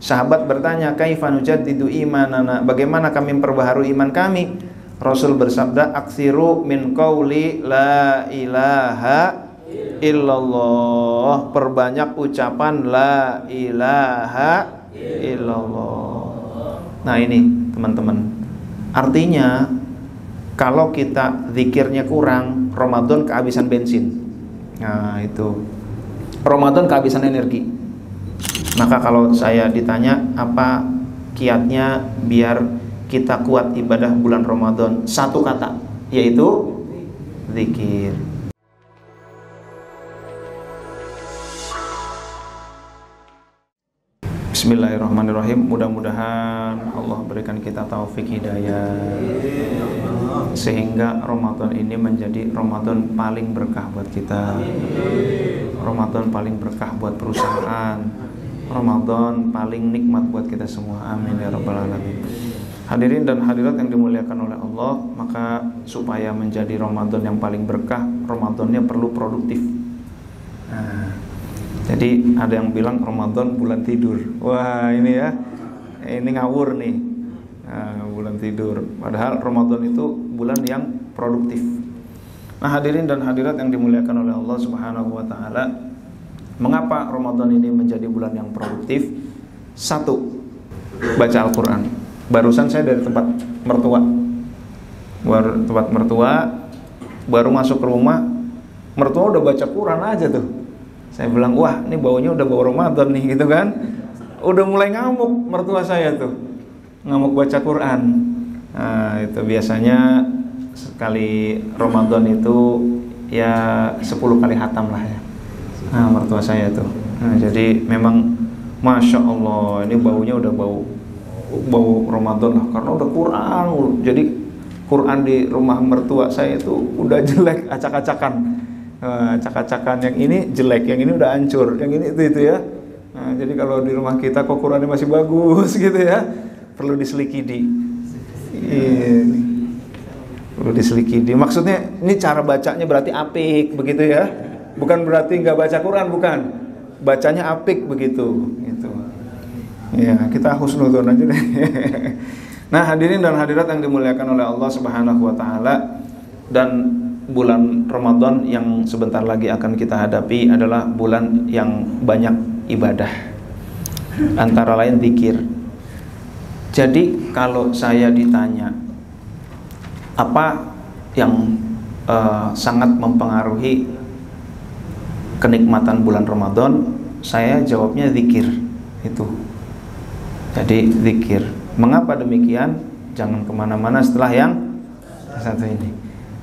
Sahabat bertanya, kaifa nujaddidu imanana, bagaimana kami memperbaharui iman kami? Rasul bersabda, aksiru min qauli la ilaha illallah, perbanyak ucapan la ilaha illallah. Nah ini teman-teman, artinya kalau kita zikirnya kurang, Ramadan kehabisan bensin. Nah itu, Ramadan kehabisan energi. Maka kalau saya ditanya apa kiatnya biar kita kuat ibadah bulan Ramadan, satu kata, yaitu zikir. Bismillahirrahmanirrahim. Mudah-mudahan Allah berikan kita taufik hidayah sehingga Ramadan ini menjadi Ramadan paling berkah buat kita, Ramadan paling berkah buat perusahaan, Ramadan paling nikmat buat kita semua. Amin ya rabbal alamin. Hadirin dan hadirat yang dimuliakan oleh Allah, maka supaya menjadi Ramadan yang paling berkah, Ramadannya perlu produktif. Nah, jadi ada yang bilang Ramadan bulan tidur. Wah ini ya, ini ngawur nih. Nah, bulan tidur. Padahal Ramadan itu bulan yang produktif. Nah hadirin dan hadirat yang dimuliakan oleh Allah Subhanahu wa ta'ala, mengapa Ramadan ini menjadi bulan yang produktif? Satu, baca Al-Quran. Barusan saya dari tempat mertua, baru masuk ke rumah, mertua udah baca Quran aja tuh. Saya bilang, wah ini baunya udah bau Ramadan nih gitu kan. Udah mulai ngamuk mertua saya tuh, ngamuk baca Quran. Nah itu biasanya sekali Ramadan itu ya 10 kali hatam lah ya. Nah mertua saya tuh. Nah, jadi memang Masya Allah ini baunya udah bau Ramadan lah, karena udah Quran. Jadi Quran di rumah mertua saya itu udah jelek, acak-acakan. Acak-acakan, yang ini jelek, yang ini udah hancur, yang ini itu ya. Nah, jadi kalau di rumah kita kok Qurannya masih bagus gitu ya, perlu diselikidi. Perlu diselikidi. Maksudnya ini cara bacanya berarti apik begitu ya. Bukan berarti nggak baca Quran, bukan. Bacanya apik begitu, gitu. Ya, kita husnudzon aja deh. Nah, hadirin dan hadirat yang dimuliakan oleh Allah Subhanahu wa taala, dan bulan Ramadan yang sebentar lagi akan kita hadapi adalah bulan yang banyak ibadah. Antara lain zikir. Jadi, kalau saya ditanya apa yang sangat mempengaruhi kenikmatan bulan Ramadan, saya jawabnya zikir. Itu. Jadi zikir. Mengapa demikian? Jangan kemana-mana setelah yang satu ini.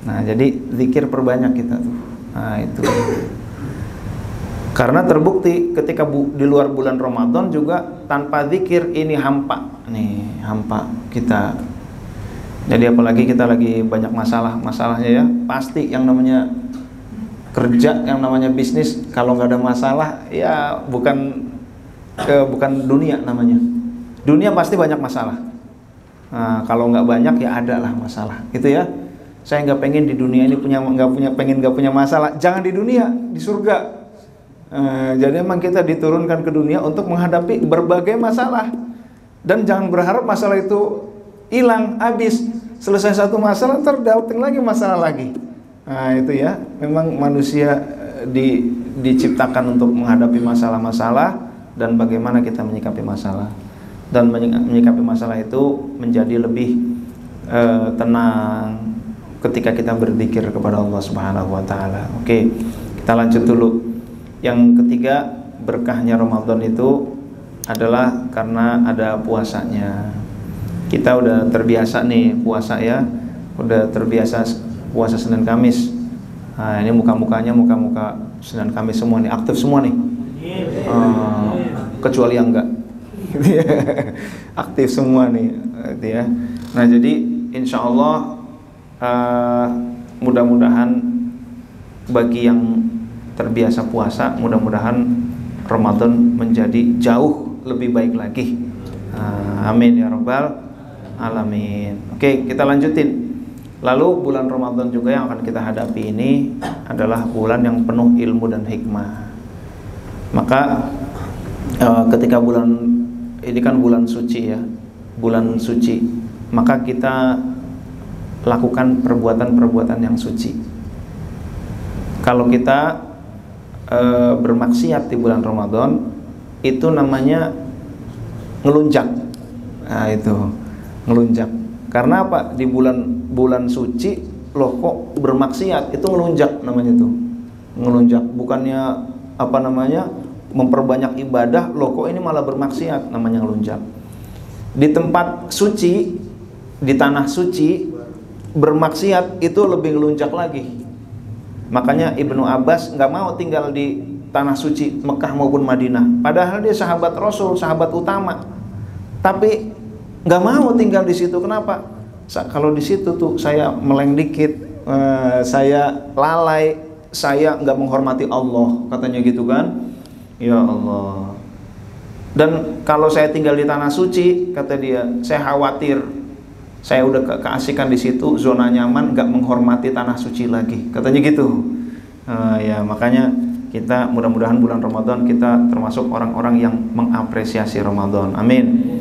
Nah jadi zikir perbanyak kita tuh. Nah itu. Karena terbukti ketika di luar bulan Ramadan juga tanpa zikir ini hampa. Nih hampa kita. Jadi apalagi kita lagi banyak masalahnya ya. Pasti yang namanya kerja, yang namanya bisnis, kalau nggak ada masalah ya bukan dunia namanya. Dunia pasti banyak masalah. Nah, kalau nggak banyak ya ada lah masalah, gitu ya. Saya nggak pengen di dunia ini nggak punya masalah. Jangan di dunia, di surga. Jadi emang kita diturunkan ke dunia untuk menghadapi berbagai masalah, dan jangan berharap masalah itu hilang, habis. Selesai satu masalah, terdating lagi masalah lagi. Nah itu ya, memang manusia diciptakan untuk menghadapi masalah-masalah dan bagaimana kita menyikapi masalah. Dan menyikapi masalah itu menjadi lebih tenang ketika kita berzikir kepada Allah Subhanahu wa taala. Oke, kita lanjut dulu. Yang ketiga, berkahnya Ramadan itu adalah karena ada puasanya. Kita udah terbiasa nih puasa ya, udah terbiasa puasa Senin Kamis. Nah, ini muka-mukanya muka-muka Senin Kamis semua nih, aktif semua nih. Kecuali yang enggak. Aktif semua nih, gitu ya. Nah, jadi insya Allah mudah-mudahan bagi yang terbiasa puasa, mudah-mudahan Ramadan menjadi jauh lebih baik lagi. Amin ya rabbal alamin. Oke, kita lanjutin. Lalu bulan Ramadan juga yang akan kita hadapi ini adalah bulan yang penuh ilmu dan hikmah. Maka ketika bulan ini kan bulan suci ya, bulan suci, maka kita lakukan perbuatan-perbuatan yang suci. Kalau kita bermaksiat di bulan Ramadan, itu namanya ngelunjak. Nah, itu ngelunjak. Karena apa? Di bulan suci loh kok bermaksiat, itu ngelunjak namanya tuh. Ngelunjak, bukannya apa namanya? Memperbanyak ibadah, loh kok ini malah bermaksiat, namanya ngelunjak. Di tempat suci, di tanah suci, bermaksiat itu lebih ngelunjak lagi. Makanya Ibnu Abbas nggak mau tinggal di tanah suci Mekah maupun Madinah. Padahal dia sahabat Rasul, sahabat utama. Tapi nggak mau tinggal di situ. Kenapa? Kalau di situ tuh saya meleng dikit, saya lalai, saya nggak menghormati Allah, katanya gitu kan? Ya Allah. Dan kalau saya tinggal di tanah suci, kata dia, saya khawatir. Saya udah keasikan di situ, zona nyaman, nggak menghormati tanah suci lagi, katanya gitu. Ya makanya kita mudah-mudahan bulan Ramadan kita termasuk orang-orang yang mengapresiasi Ramadan. Amin.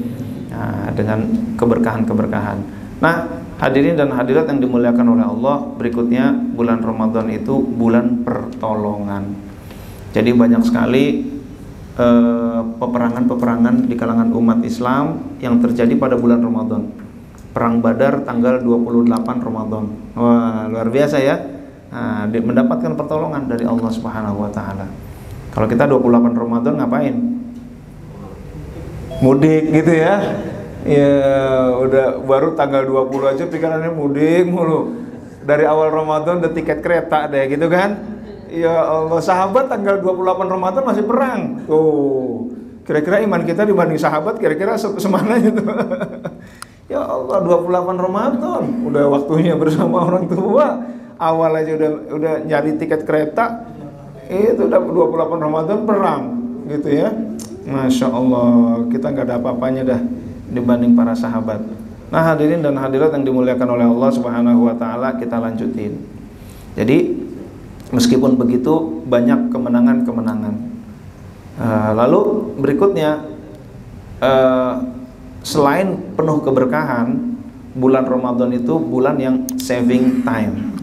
Dengan keberkahan-keberkahan. Nah, hadirin dan hadirat yang dimuliakan oleh Allah, berikutnya bulan Ramadan itu bulan pertolongan. Jadi banyak sekali peperangan-peperangan di kalangan umat Islam yang terjadi pada bulan Ramadan. Perang Badar tanggal 28 Ramadan. Wah, luar biasa ya. Mendapatkan pertolongan dari Allah Subhanahu wa taala. Kalau kita 28 Ramadan ngapain? Mudik gitu ya. Ya, udah baru tanggal 20 aja pikirannya mudik mulu. Dari awal Ramadan udah tiket kereta deh gitu kan. Ya Allah, sahabat tanggal 28 Ramadan masih perang. Tuh. Kira-kira iman kita dibanding sahabat kira-kira semana gitu. Ya Allah, 28 Ramadan udah waktunya bersama orang tua. Awal aja udah nyari tiket kereta. Itu udah 28 Ramadan perang gitu ya. Masya Allah, kita nggak ada apa-apanya dah dibanding para sahabat. Nah, hadirin dan hadirat yang dimuliakan oleh Allah Subhanahu wa taala, kita lanjutin. Jadi meskipun begitu banyak kemenangan-kemenangan. Lalu berikutnya, selain penuh keberkahan, bulan Ramadan itu bulan yang saving time,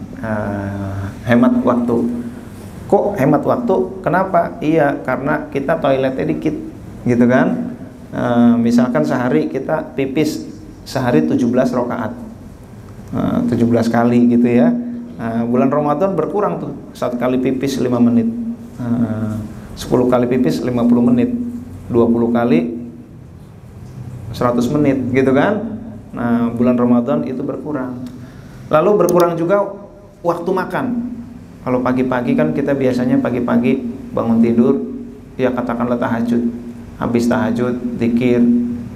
hemat waktu. Kok hemat waktu? Kenapa? Iya, karena kita toiletnya dikit, gitu kan? Misalkan sehari kita pipis sehari 17 rakaat, 17 kali gitu ya. Bulan Ramadan berkurang tuh, 1 kali pipis 5 menit, 10 kali pipis 50 menit, 20 kali 100 menit gitu kan. Nah, bulan Ramadan itu berkurang. Lalu berkurang juga waktu makan. Kalau pagi-pagi kan kita biasanya pagi-pagi bangun tidur, ya katakanlah tahajud. Habis tahajud zikir,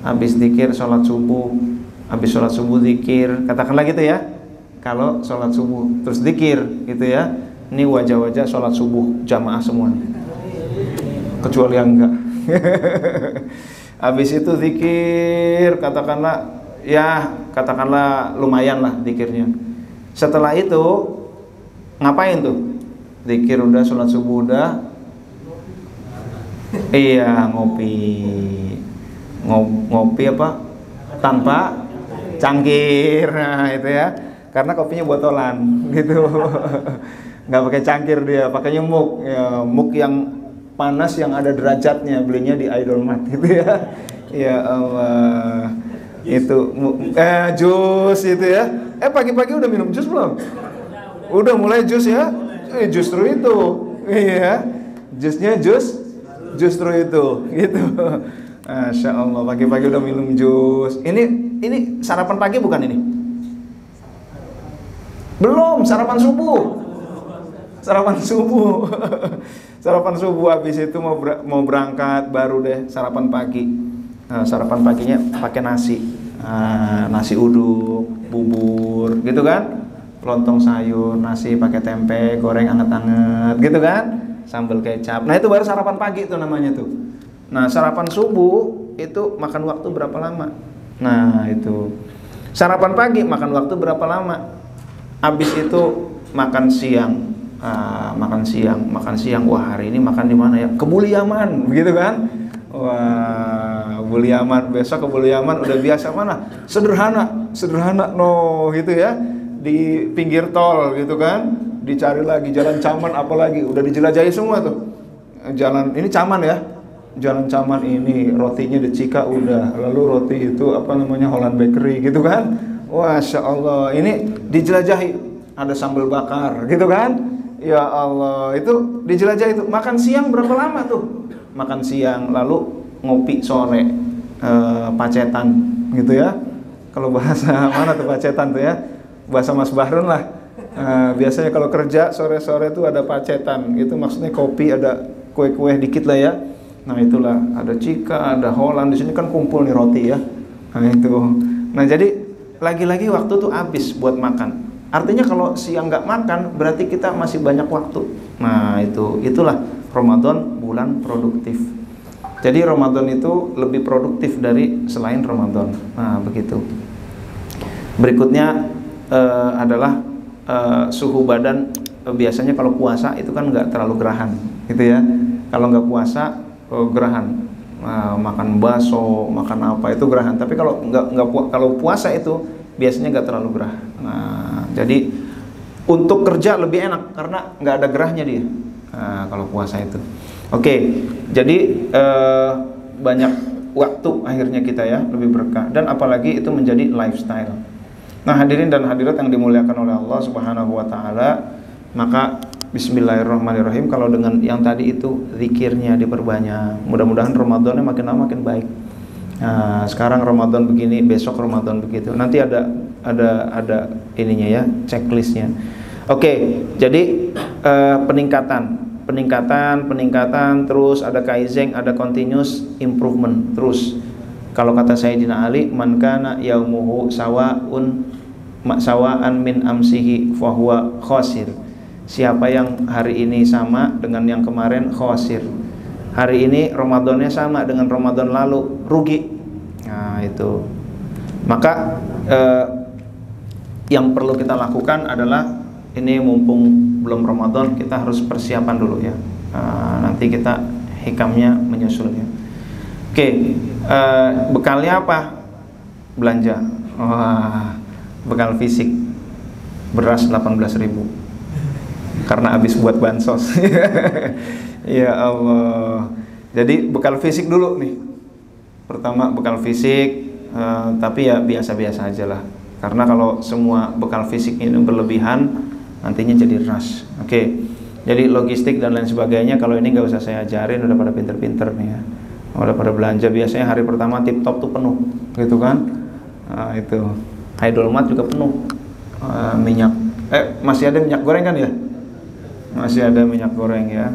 habis zikir sholat subuh, habis sholat subuh zikir, katakanlah gitu ya. Kalau sholat subuh terus zikir gitu ya. Ini wajah-wajah sholat subuh jamaah semua, kecuali yang enggak. Habis itu zikir, katakanlah lumayan lah zikirnya. Setelah itu ngapain tuh? Zikir udah, sholat subuh udah, iya ngopi apa? Tanpa cangkir, nah itu ya. Karena kopinya botolan gitu. Nggak pakai cangkir dia, pakainya mug, ya, mug yang panas yang ada derajatnya, belinya di Idolmart gitu ya. Ya Allah, itu jus itu ya. Pagi-pagi udah minum jus belum? Udah mulai jus ya? Justru itu, iya, jusnya justru itu, gitu. Masya Allah, pagi-pagi udah minum jus. Ini sarapan pagi bukan ini? Belum, sarapan subuh. Sarapan subuh. Sarapan subuh, habis itu mau berangkat baru deh sarapan pagi. Sarapan paginya pakai nasi. Nasi uduk, bubur, gitu kan? Lontong sayur, nasi pakai tempe, goreng anget-anget, gitu kan? Sambal kecap. Nah, itu baru sarapan pagi tuh namanya tuh. Nah, sarapan subuh itu makan waktu berapa lama? Nah, itu. Sarapan pagi makan waktu berapa lama? Habis itu makan siang. Makan siang. Wah, hari ini makan di mana ya? Ke Mulyaman, begitu kan? Wah, Bulu Yaman, besok ke Bulu Yaman udah biasa mana? Sederhana no gitu ya. Di pinggir tol gitu kan. Dicari lagi jalan Caman apalagi udah dijelajahi semua tuh. Jalan ini Caman ya. Jalan Caman ini rotinya Decika udah. Lalu roti itu apa namanya Holland Bakery gitu kan. Masya Allah, ini dijelajahi. Ada sambal bakar gitu kan. Ya Allah, itu dijelajahi itu. Makan siang berapa lama tuh? Makan siang lalu ngopi sore, pacetan gitu ya. Kalau bahasa mana tuh pacetan tuh ya? Bahasa Mas Bahrun lah. Biasanya kalau kerja sore-sore tuh ada pacetan. Itu maksudnya kopi, ada kue-kue dikit lah ya. Nah itulah ada Cika, ada Holland. Di sini kan kumpul nih roti ya. Nah itu. Nah jadi lagi-lagi waktu tuh habis buat makan. Artinya kalau siang nggak makan berarti kita masih banyak waktu. Nah itulah Ramadan, bulan produktif. Jadi Ramadan itu lebih produktif dari selain Ramadan. Nah begitu. Berikutnya adalah suhu badan. Biasanya kalau puasa itu kan nggak terlalu gerahan, gitu ya. Kalau nggak puasa gerahan, makan bakso, makan apa itu gerahan. Tapi kalau kalau puasa itu biasanya nggak terlalu gerah. Nah, jadi untuk kerja lebih enak karena nggak ada gerahnya dia. Nah, kalau puasa itu. Oke, jadi banyak waktu akhirnya kita ya lebih berkah dan apalagi itu menjadi lifestyle. Nah, hadirin dan hadirat yang dimuliakan oleh Allah Subhanahu wa taala, maka bismillahirrahmanirrahim, kalau dengan yang tadi itu zikirnya diperbanyak. Mudah-mudahan Ramadannya makin lama makin baik. Nah, sekarang Ramadan begini, besok Ramadan begitu. Nanti ada ininya ya, checklistnya. Oke, jadi peningkatan terus ada kaizen, ada continuous improvement terus. Kalau kata Sayyidina Ali, man kana yaumuhu sawa'an min amsihi fahuwa khasir. Siapa yang hari ini sama dengan yang kemarin khasir. Hari ini Ramadannya sama dengan Ramadan lalu, rugi. Nah, itu. Maka yang perlu kita lakukan adalah ini mumpung belum Ramadan, kita harus persiapan dulu ya. Nanti kita hikamnya menyusulnya. Oke, bekalnya apa? Belanja. Wah, bekal fisik. Beras 18.000. Karena habis buat bansos. Ya Allah. Jadi bekal fisik dulu nih. Pertama bekal fisik, tapi ya biasa-biasa aja lah. Karena kalau semua bekal fisik ini berlebihan, nantinya jadi rush. Oke. Jadi logistik dan lain sebagainya kalau ini nggak usah saya ajarin, udah pada pinter-pinter nih ya. Udah pada belanja, biasanya hari pertama tip top tuh penuh, gitu kan? Nah, itu Haidolmat juga penuh. Minyak, masih ada minyak goreng kan ya? Masih ada minyak goreng ya.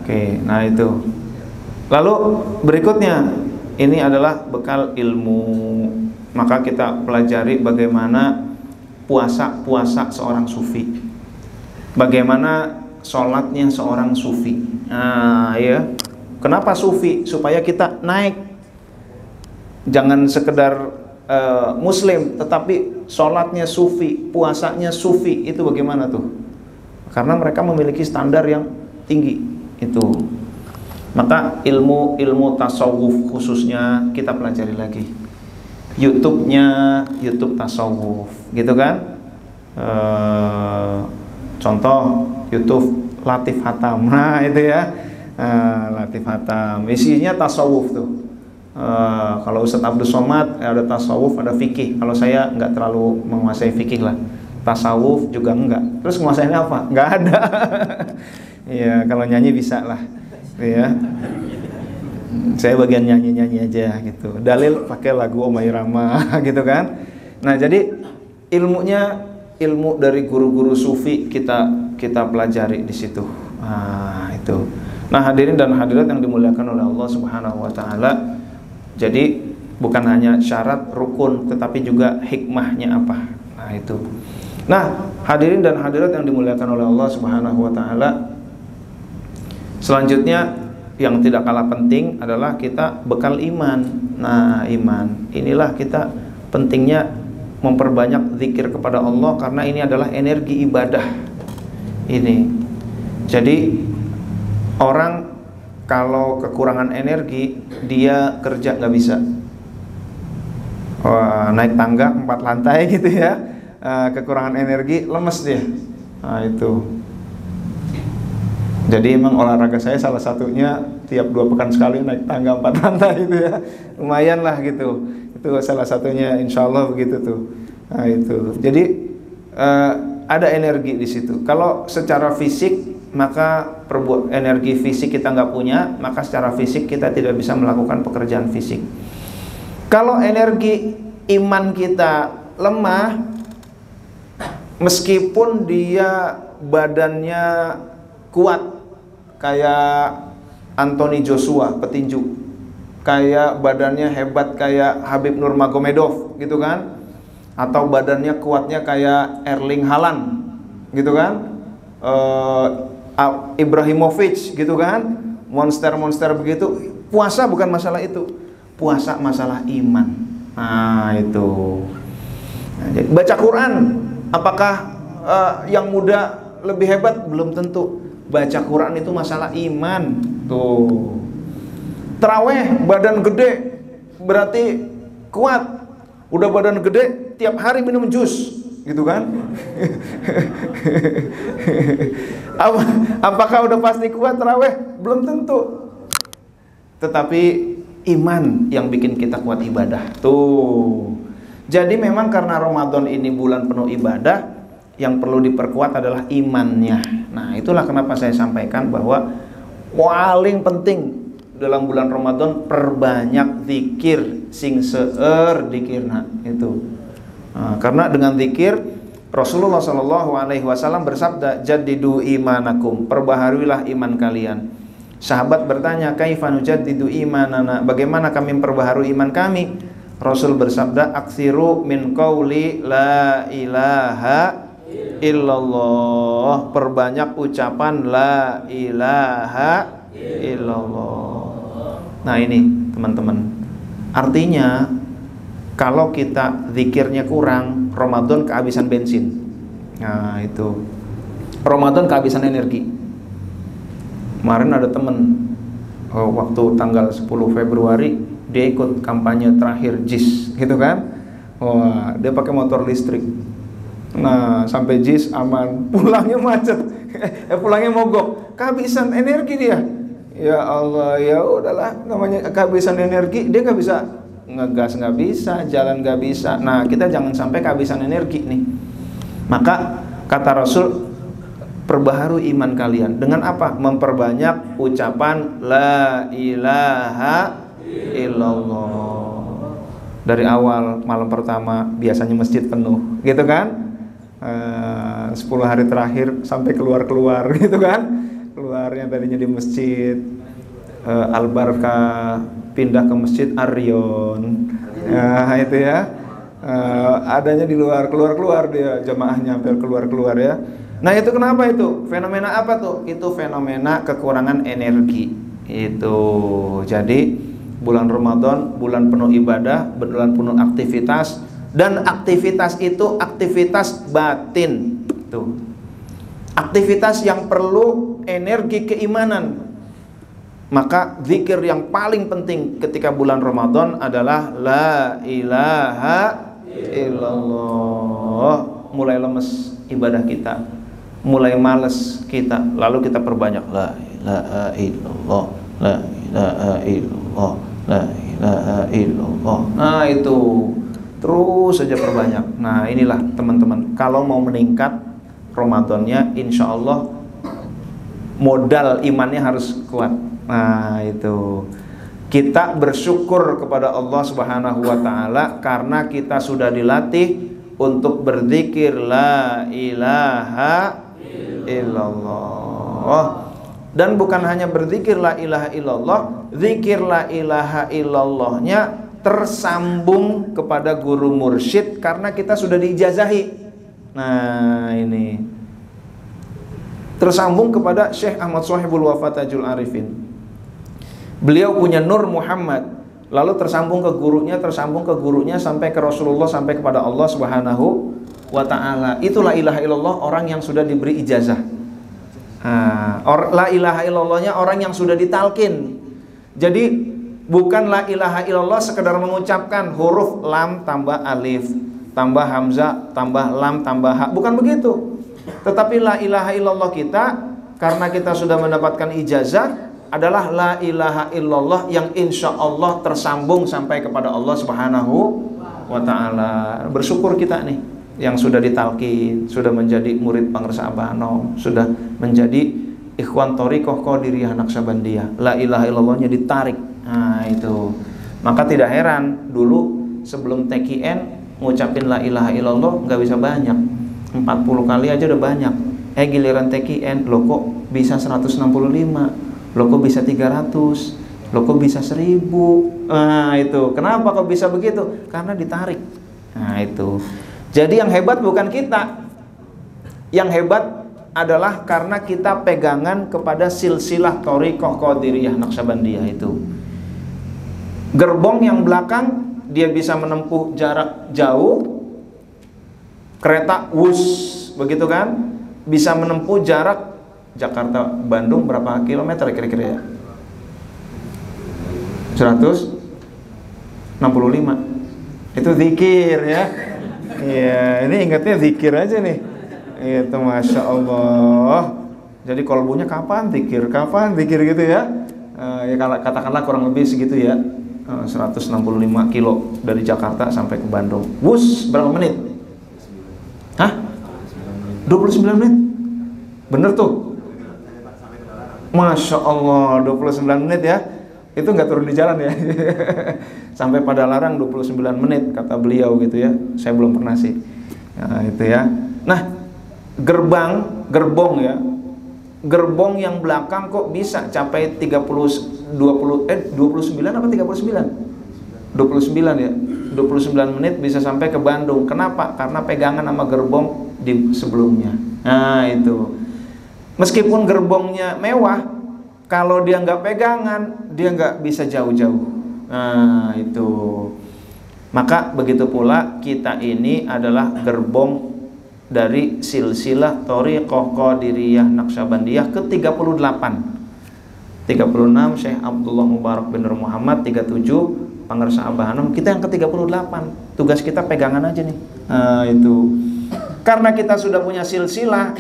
Oke, nah itu. Lalu berikutnya, ini adalah bekal ilmu. Maka kita pelajari bagaimana puasa seorang sufi. Bagaimana sholatnya seorang sufi. Nah, ya. Kenapa sufi? Supaya kita naik. Jangan sekedar muslim, tetapi sholatnya sufi, puasanya sufi. Itu bagaimana tuh? Karena mereka memiliki standar yang tinggi. Itu. Maka ilmu tasawuf khususnya kita pelajari lagi. YouTube-nya YouTube tasawuf, gitu kan? Contoh YouTube Latif Hatam. Nah, itu ya. Latif Hatam. Isinya tasawuf tuh. Kalau Ustadz Abdul Somad ada tasawuf, ada fikih. Kalau saya nggak terlalu menguasai fikih lah. Tasawuf juga enggak. Terus menguasainya apa? Nggak ada. Iya, kalau nyanyi bisa lah. Ya. Saya bagian nyanyi aja gitu. Dalil pakai lagu Omai Rama gitu kan. Nah, jadi ilmu dari guru-guru sufi kita pelajari di situ. Nah, itu. Nah, hadirin dan hadirat yang dimuliakan oleh Allah Subhanahu wa taala. Jadi bukan hanya syarat rukun tetapi juga hikmahnya apa. Nah, itu. Nah, hadirin dan hadirat yang dimuliakan oleh Allah Subhanahu wa taala. Selanjutnya yang tidak kalah penting adalah kita bekal iman. Nah, iman. Inilah kita pentingnya memperbanyak zikir kepada Allah karena ini adalah energi ibadah. Ini. Jadi orang kalau kekurangan energi dia kerja nggak bisa. Naik tangga 4 lantai gitu ya, kekurangan energi, lemes dia. Nah itu. Jadi emang olahraga saya salah satunya tiap 2 pekan sekali naik tangga 4 lantai gitu ya. Lumayan lah gitu. Itu salah satunya, insya Allah begitu tuh. Nah itu. Jadi ada energi di situ. Kalau secara fisik, maka energi fisik kita nggak punya, maka secara fisik kita tidak bisa melakukan pekerjaan fisik. Kalau energi iman kita lemah, meskipun dia badannya kuat kayak Anthony Joshua petinju, kayak badannya hebat kayak Habib Nurmagomedov gitu kan, atau badannya kuatnya kayak Erling Haaland gitu kan, Ibrahimovic gitu kan, monster-monster begitu. Puasa bukan masalah itu, puasa masalah iman. Nah itu. Nah, jadi baca Quran, apakah yang muda lebih hebat? Belum tentu. Baca Quran itu masalah iman. Tuh. Taraweh badan gede berarti kuat. Udah badan gede tiap hari minum jus gitu kan. Apakah udah pasti kuat taraweh? Belum tentu. Tetapi iman yang bikin kita kuat ibadah. Tuh. Jadi memang karena Ramadan ini bulan penuh ibadah, yang perlu diperkuat adalah imannya. Nah, itulah kenapa saya sampaikan bahwa paling penting dalam bulan Ramadan perbanyak zikir sing seueur dikirna itu. Nah, karena dengan zikir Rasulullah Shallallahu Alaihi Wasallam bersabda, jadidu imanakum, perbaharuilah iman kalian. Sahabat bertanya, kaifa nujaddidu imanana, bagaimana kami memperbaharui iman kami? Rasul bersabda, aksiru min qauli la ilaha illallah, perbanyak ucapan la ilaha illallah. Nah ini teman-teman, artinya kalau kita zikirnya kurang, Ramadan kehabisan bensin. Nah itu, Ramadan kehabisan energi. Kemarin ada temen waktu tanggal 10 Februari dia ikut kampanye terakhir JIS gitu kan. Wah, dia pakai motor listrik. Nah, sampai JIS aman, pulangnya macet. Pulangnya mogok, kehabisan energi dia. Ya Allah, ya udahlah, namanya kehabisan energi, dia nggak bisa ngegas, nggak bisa jalan, nggak bisa. Nah, kita jangan sampai kehabisan energi nih. Maka kata Rasul, perbaharui iman kalian dengan apa? Memperbanyak ucapan la ilaha illallah. Dari awal malam pertama biasanya masjid penuh gitu kan, 10 hari terakhir sampai keluar gitu kan, keluarnya tadinya di masjid Al-Barkah pindah ke masjid Aryon. Nah itu ya, adanya di luar, keluar dia jamaahnya hampir keluar ya. Nah itu kenapa itu? Fenomena apa tuh? Itu fenomena kekurangan energi. Itu jadi bulan Ramadan, bulan penuh ibadah, bulan penuh aktivitas, dan aktivitas itu aktivitas batin. Tuh. Aktivitas yang perlu energi keimanan. Maka zikir yang paling penting ketika bulan Ramadan adalah la ilaha illallah. Mulai lemes ibadah kita, mulai males kita, lalu kita perbanyak la ilaha illallah, la ilaha illallah, la ilaha illallah. Nah itu terus saja perbanyak. Nah inilah teman-teman, kalau mau meningkat Ramadannya, insya Allah modal imannya harus kuat. Nah itu, kita bersyukur kepada Allah Subhanahu wa Ta'ala karena kita sudah dilatih untuk berzikir la ilaha illallah. Dan bukan hanya berzikir la ilaha illallah, zikir la ilaha illallahnya tersambung kepada guru mursyid karena kita sudah diijazahi. Nah ini, tersambung kepada Syekh Ahmad Shahibul Wafa Tajul Arifin. Beliau punya Nur Muhammad, lalu tersambung ke gurunya sampai ke Rasulullah, sampai kepada Allah Subhanahu wa Ta'ala. Itulah ilaha illallah, orang yang sudah diberi ijazah. La ilaha illallahnya orang yang sudah ditalkin. Jadi Bukan la ilaha illallah sekedar mengucapkan huruf lam tambah alif, tambah hamzah, tambah lam, tambah ha. Bukan begitu. Tetapi la ilaha illallah kita, karena kita sudah mendapatkan ijazah, adalah la ilaha illallah yang insya Allah tersambung sampai kepada Allah Subhanahu wa ta'ala. Bersyukur kita nih yang sudah ditalkin, sudah menjadi murid Pangersa Abah Anom, sudah menjadi ikhwan thoriqah Qadiriyah Naqsabandiyah. La ilaha illallahnya ditarik. Nah itu, maka tidak heran dulu sebelum TKN ngucapin la ilaha illallah nggak bisa banyak, 40 kali aja udah banyak. Giliran TKN, lo kok bisa 165, lo kok bisa 300, lo kok bisa 1000. Nah itu, kenapa kok bisa begitu? Karena ditarik. Nah itu, jadi yang hebat bukan kita, yang hebat adalah karena kita pegangan kepada silsilah thoriqah Qadiriyah Naqsabandiyah itu. Gerbong yang belakang dia bisa menempuh jarak jauh, kereta wus, begitu kan? Bisa menempuh jarak Jakarta Bandung berapa kilometer kira-kira ya? 165. Itu zikir ya. Iya, ini ingatnya zikir aja nih. Itu Masya Allah. Jadi kolbunya kapan zikir gitu ya. Ya katakanlah kurang lebih segitu ya. 165 kilo dari Jakarta sampai ke Bandung. Wus, berapa menit? Hah? 29 menit? Bener tuh? Masya Allah, 29 menit ya. Itu nggak turun di jalan ya. Sampai pada larang 29 menit kata beliau gitu ya. Saya belum pernah sih. Nah, itu ya. Nah, gerbong ya. Gerbong yang belakang kok bisa capai 29 apa 39? 29 ya. 29 menit bisa sampai ke Bandung. Kenapa? Karena pegangan sama gerbong di sebelumnya. Nah, itu. Meskipun gerbongnya mewah, kalau dia nggak pegangan, dia nggak bisa jauh-jauh. Nah, itu. Maka begitu pula kita ini adalah gerbong dari silsilah thoriqah Qadiriyah Naqsabandiyah ke-38. 36 Syekh Abdullah Mubarak bin Nur Muhammad, 37 Pangersa Abah Anom. Kita yang ke-38. Tugas kita pegangan aja nih. Nah, itu. Karena kita sudah punya silsilah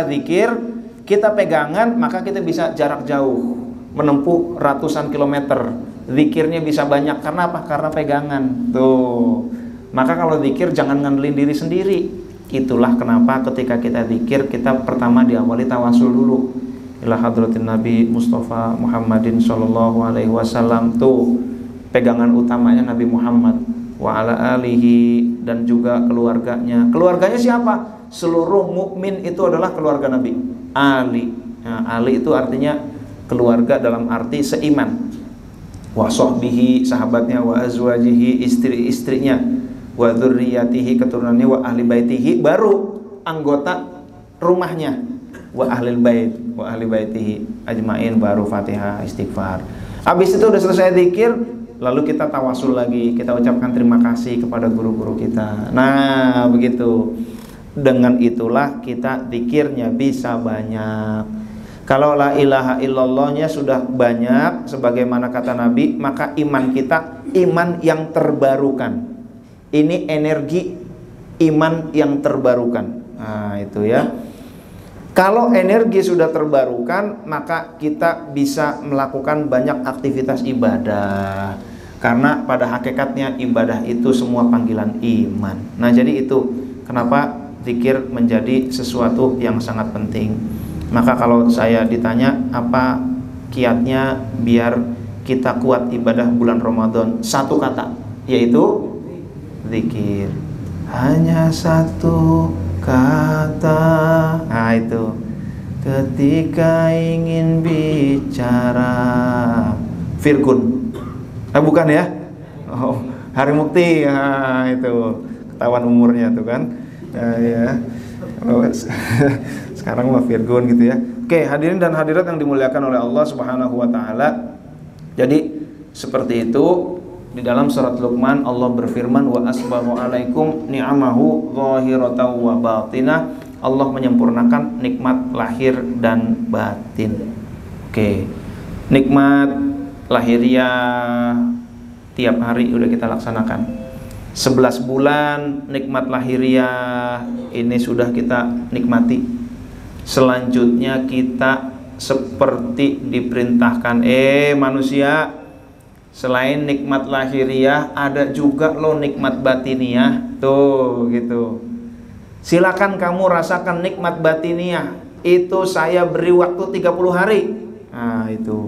zikir, kita pegangan, maka kita bisa jarak jauh, menempuh ratusan kilometer. Zikirnya bisa banyak, karena apa? Karena pegangan. Tuh. Maka kalau zikir jangan ngandelin diri sendiri. Itulah kenapa ketika kita zikir, kita pertama diawali tawasul dulu. Ila hadratin Nabi Mustafa Muhammadin sallallahu alaihi wasallam. Tuh, pegangan utamanya Nabi Muhammad wa ala alihi, dan juga keluarganya. Keluarganya siapa? Seluruh mukmin itu adalah keluarga Nabi. Ali. Nah, Ali itu artinya keluarga dalam arti seiman. Wa sahbihi, sahabatnya, wa azwajihi, istri-istrinya, wa dzurriyyatihi, keturunannya, wa ahli baitihi, baru anggota rumahnya, wa ahlil bait, wa ahli baitihi ajmain, baru Fatihah, istighfar. Habis itu udah selesai zikir, lalu kita tawasul lagi, kita ucapkan terima kasih kepada guru-guru kita. Nah, begitu. Dengan itulah kita zikirnya bisa banyak. Kalau la ilaha illallahnya sudah banyak, sebagaimana kata Nabi, maka iman kita iman yang terbarukan. Ini energi iman yang terbarukan. Nah, itu ya. Kalau energi sudah terbarukan, maka kita bisa melakukan banyak aktivitas ibadah. Karena pada hakikatnya ibadah itu semua panggilan iman. Nah, jadi itu kenapa zikir menjadi sesuatu yang sangat penting. Maka kalau saya ditanya apa kiatnya biar kita kuat ibadah bulan Ramadan, satu kata, yaitu zikir. Hanya satu kata. Nah, itu. Ketika ingin bicara, Firgun. Bukan ya? Oh, Hari Mukti. Nah, itu. Ketahuan umurnya tuh kan. Ya. Sekarang mah Virgon gitu ya. Oke, hadirin dan hadirat yang dimuliakan oleh Allah Subhanahu wa taala. Jadi seperti itu di dalam surat Luqman Allah berfirman, wa asbahu alaikum ni'amahu zahiratan wa batinah. Allah menyempurnakan nikmat lahir dan batin. Oke. Nikmat lahiriah tiap hari udah kita laksanakan. 11 bulan nikmat lahiriah ini sudah kita nikmati. Selanjutnya kita seperti diperintahkan, manusia, selain nikmat lahiriah ada juga loh nikmat batiniah. Tuh gitu. Silakan kamu rasakan nikmat batiniah. Itu saya beri waktu 30 hari. Nah itu,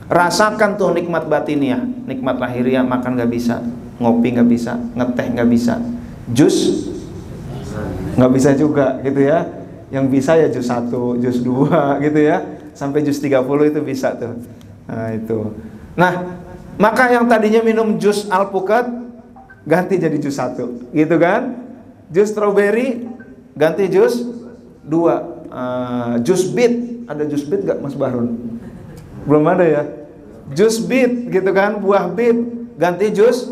rasakan tuh nikmat batiniah. Nikmat lahiriah makan gak bisa, ngopi gak bisa, ngeteh gak bisa, jus gak bisa juga gitu ya. Yang bisa ya jus 1, jus 2 gitu ya, sampai jus 30 itu bisa tuh. Nah itu. Nah, maka yang tadinya minum jus alpukat ganti jadi jus 1 gitu kan. Jus strawberry ganti jus 2. Jus beet, ada jus beet gak Mas Bahrun? Belum ada ya. Jus beet gitu kan, buah beet ganti jus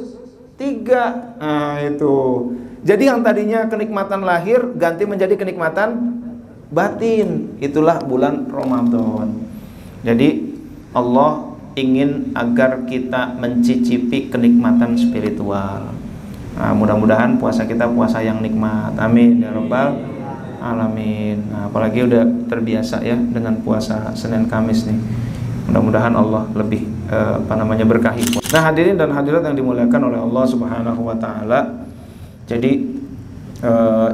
3. Nah itu. Jadi yang tadinya kenikmatan lahir ganti menjadi kenikmatan batin. Itulah bulan Ramadan. Jadi Allah ingin agar kita mencicipi kenikmatan spiritual. Nah, mudah-mudahan puasa kita puasa yang nikmat. Amin ya rabbal alamin. Nah, apalagi udah terbiasa ya dengan puasa Senin Kamis nih. Mudah-mudahan Allah lebih berkahi. Nah, hadirin dan hadirat yang dimuliakan oleh Allah Subhanahu wa taala. Jadi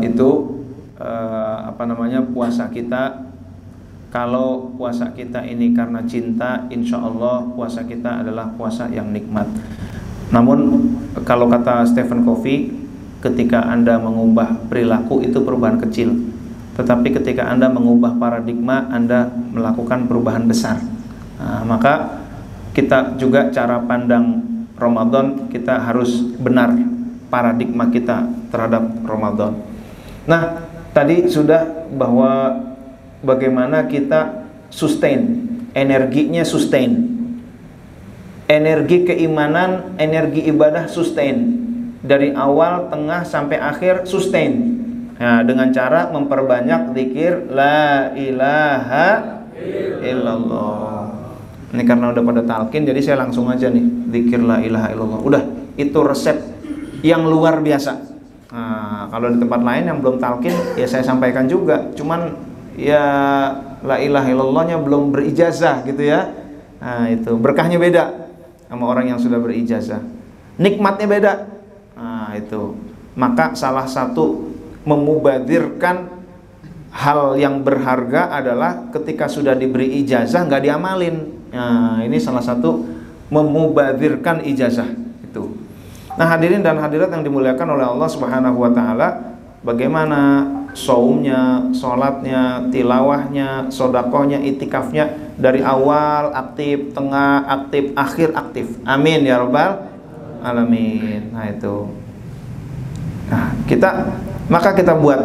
itu puasa kita. Kalau puasa kita ini karena cinta, insya Allah puasa kita adalah puasa yang nikmat. Namun kalau kata Stephen Covey, ketika Anda mengubah perilaku itu perubahan kecil, tetapi ketika Anda mengubah paradigma, Anda melakukan perubahan besar. Nah, maka kita juga cara pandang Ramadan, kita harus benar paradigma kita terhadap Ramadan. Nah, tadi sudah bahwa bagaimana kita sustain, energinya sustain, energi keimanan, energi ibadah sustain, dari awal, tengah, sampai akhir sustain. Nah, dengan cara memperbanyak zikir la ilaha illallah. Ini karena udah pada talqin, jadi saya langsung aja nih zikir la ilaha illallah. Udah, itu resep yang luar biasa. Nah, kalau di tempat lain yang belum talqin, ya saya sampaikan juga. Cuman ya la ilaha illallahnya belum berijazah gitu ya. Nah, itu berkahnya beda sama orang yang sudah berijazah. Nikmatnya beda. Nah, itu. Maka salah satu memubadirkan hal yang berharga adalah ketika sudah diberi ijazah nggak diamalin. Nah, ini salah satu memubadirkan ijazah itu. Nah, hadirin dan hadirat yang dimuliakan oleh Allah Subhanahu wa taala, bagaimana saumnya, sholatnya, tilawahnya, sodakohnya, itikafnya, dari awal aktif, tengah aktif, akhir aktif. Amin ya rabbal alamin. Nah itu. Nah, maka kita buat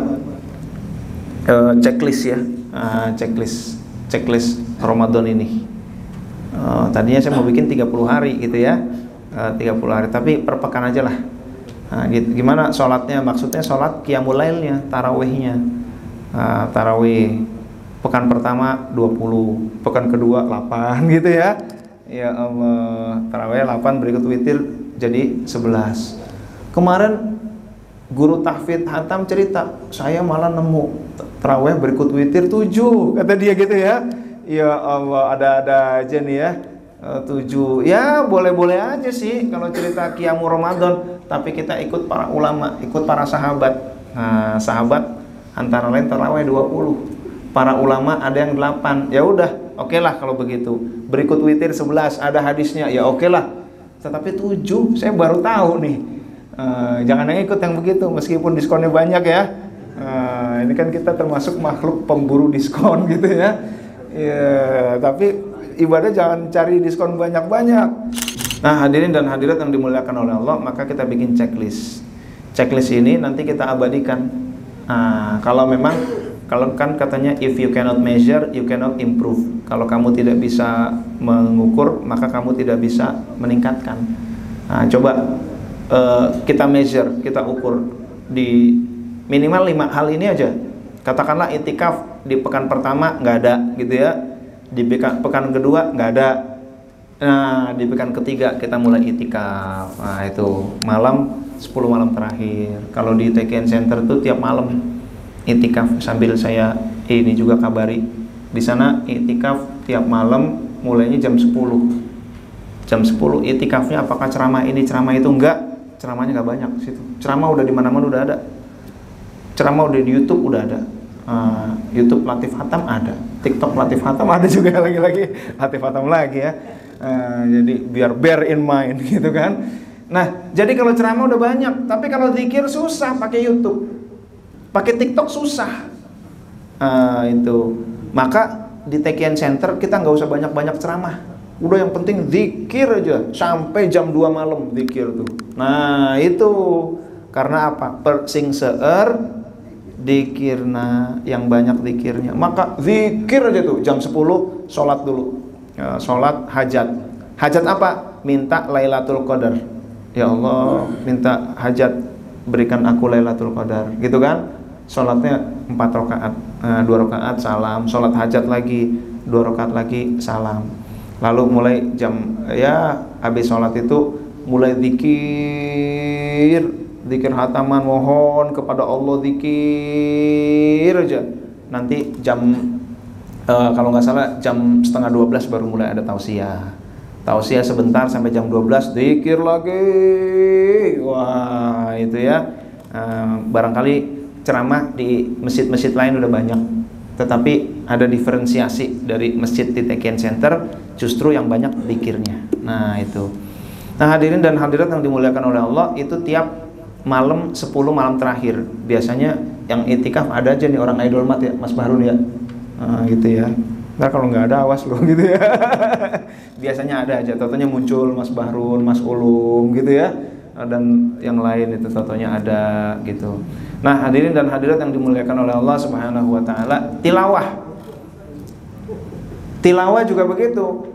checklist ya, checklist Ramadan ini. Tadinya saya mau bikin 30 hari gitu ya, 30 hari, tapi per pekan aja lah. Nah, gimana sholatnya? Maksudnya sholat qiyamul lailnya, tarawihnya. Tarawih pekan pertama 20, pekan kedua 8 gitu ya. Ya Allah, tarawih 8 berikut witir jadi 11. Kemarin guru tahfidz hatam cerita, saya malah nemu tarawih berikut witir 7, kata dia gitu ya. Ya Allah, ada-ada aja nih ya. 7, ya boleh-boleh aja sih kalau cerita qiyamul Ramadan, tapi kita ikut para ulama, ikut para sahabat. Nah, sahabat antara lain tarawih 20, para ulama ada yang 8. Ya udah, oke lah kalau begitu. Berikut witir 11, ada hadisnya, ya oke lah. Tetapi 7 saya baru tahu nih. Jangan yang ikut yang begitu, meskipun diskonnya banyak ya. Ini kan kita termasuk makhluk pemburu diskon gitu ya. Ya, tapi ibadah jangan cari diskon banyak-banyak. Nah, hadirin dan hadirat yang dimuliakan oleh Allah, maka kita bikin checklist. Checklist ini nanti kita abadikan. Kalau kan katanya if you cannot measure, you cannot improve. Kalau kamu tidak bisa mengukur, maka kamu tidak bisa meningkatkan. Coba kita measure, kita ukur di minimal 5 hal ini aja. Katakanlah itikaf di pekan pertama nggak ada gitu ya, di pekan kedua nggak ada, Nah, di pekan ketiga kita mulai itikaf. Nah, itu malam 10 malam terakhir. Kalau di TKN Center itu tiap malam itikaf, sambil saya ini juga kabari. Di sana itikaf tiap malam mulainya jam 10. Jam 10 itikafnya apakah ceramah ini ceramah itu? Enggak. Ceramahnya enggak banyak situ. Ceramah udah di mana-mana udah ada. Ceramah udah di YouTube udah ada. YouTube Latif Hatam ada. TikTok Latif Hatam ada juga, lagi-lagi Latif Hatam lagi ya. Jadi biar bear in mind gitu kan. Nah, jadi kalau ceramah udah banyak, tapi kalau zikir susah pakai YouTube. Pakai TikTok susah. Itu. Maka di TKN Center kita nggak usah banyak-banyak ceramah. Udah yang penting zikir aja sampai jam 2 malam zikir tuh. Nah, itu karena apa? Persing seueur dikirna, yang banyak zikirnya. Maka zikir aja tuh jam 10 sholat dulu. Sholat hajat. Hajat apa? Minta Lailatul Qadar. Ya Allah, minta hajat, berikan aku Lailatul Qadar. Gitu kan? Sholatnya 4 rakaat. 2 rakaat salam, sholat hajat lagi 2 rakaat lagi salam. Lalu mulai jam habis sholat itu mulai zikir hataman, mohon kepada Allah, zikir aja. Nanti jam kalau nggak salah jam setengah 12 baru mulai ada tausiah sebentar sampai jam 12 zikir lagi. Wah, itu ya. Barangkali ceramah di masjid-masjid lain udah banyak, tetapi ada diferensiasi dari masjid di TKN Center, justru yang banyak zikirnya. Nah, itu. Nah, hadirin dan hadirat yang dimuliakan oleh Allah, itu tiap malam 10 malam terakhir. Biasanya yang itikaf ada aja nih orang idol mat ya, Mas Bahrun ya. Gitu ya. Ntar kalau nggak ada awas loh gitu ya. Biasanya ada aja, totonya muncul Mas Bahrun, Mas Ulum gitu ya. Dan yang lain itu totonya ada gitu. Nah, hadirin dan hadirat yang dimuliakan oleh Allah Subhanahu wa taala, tilawah juga begitu.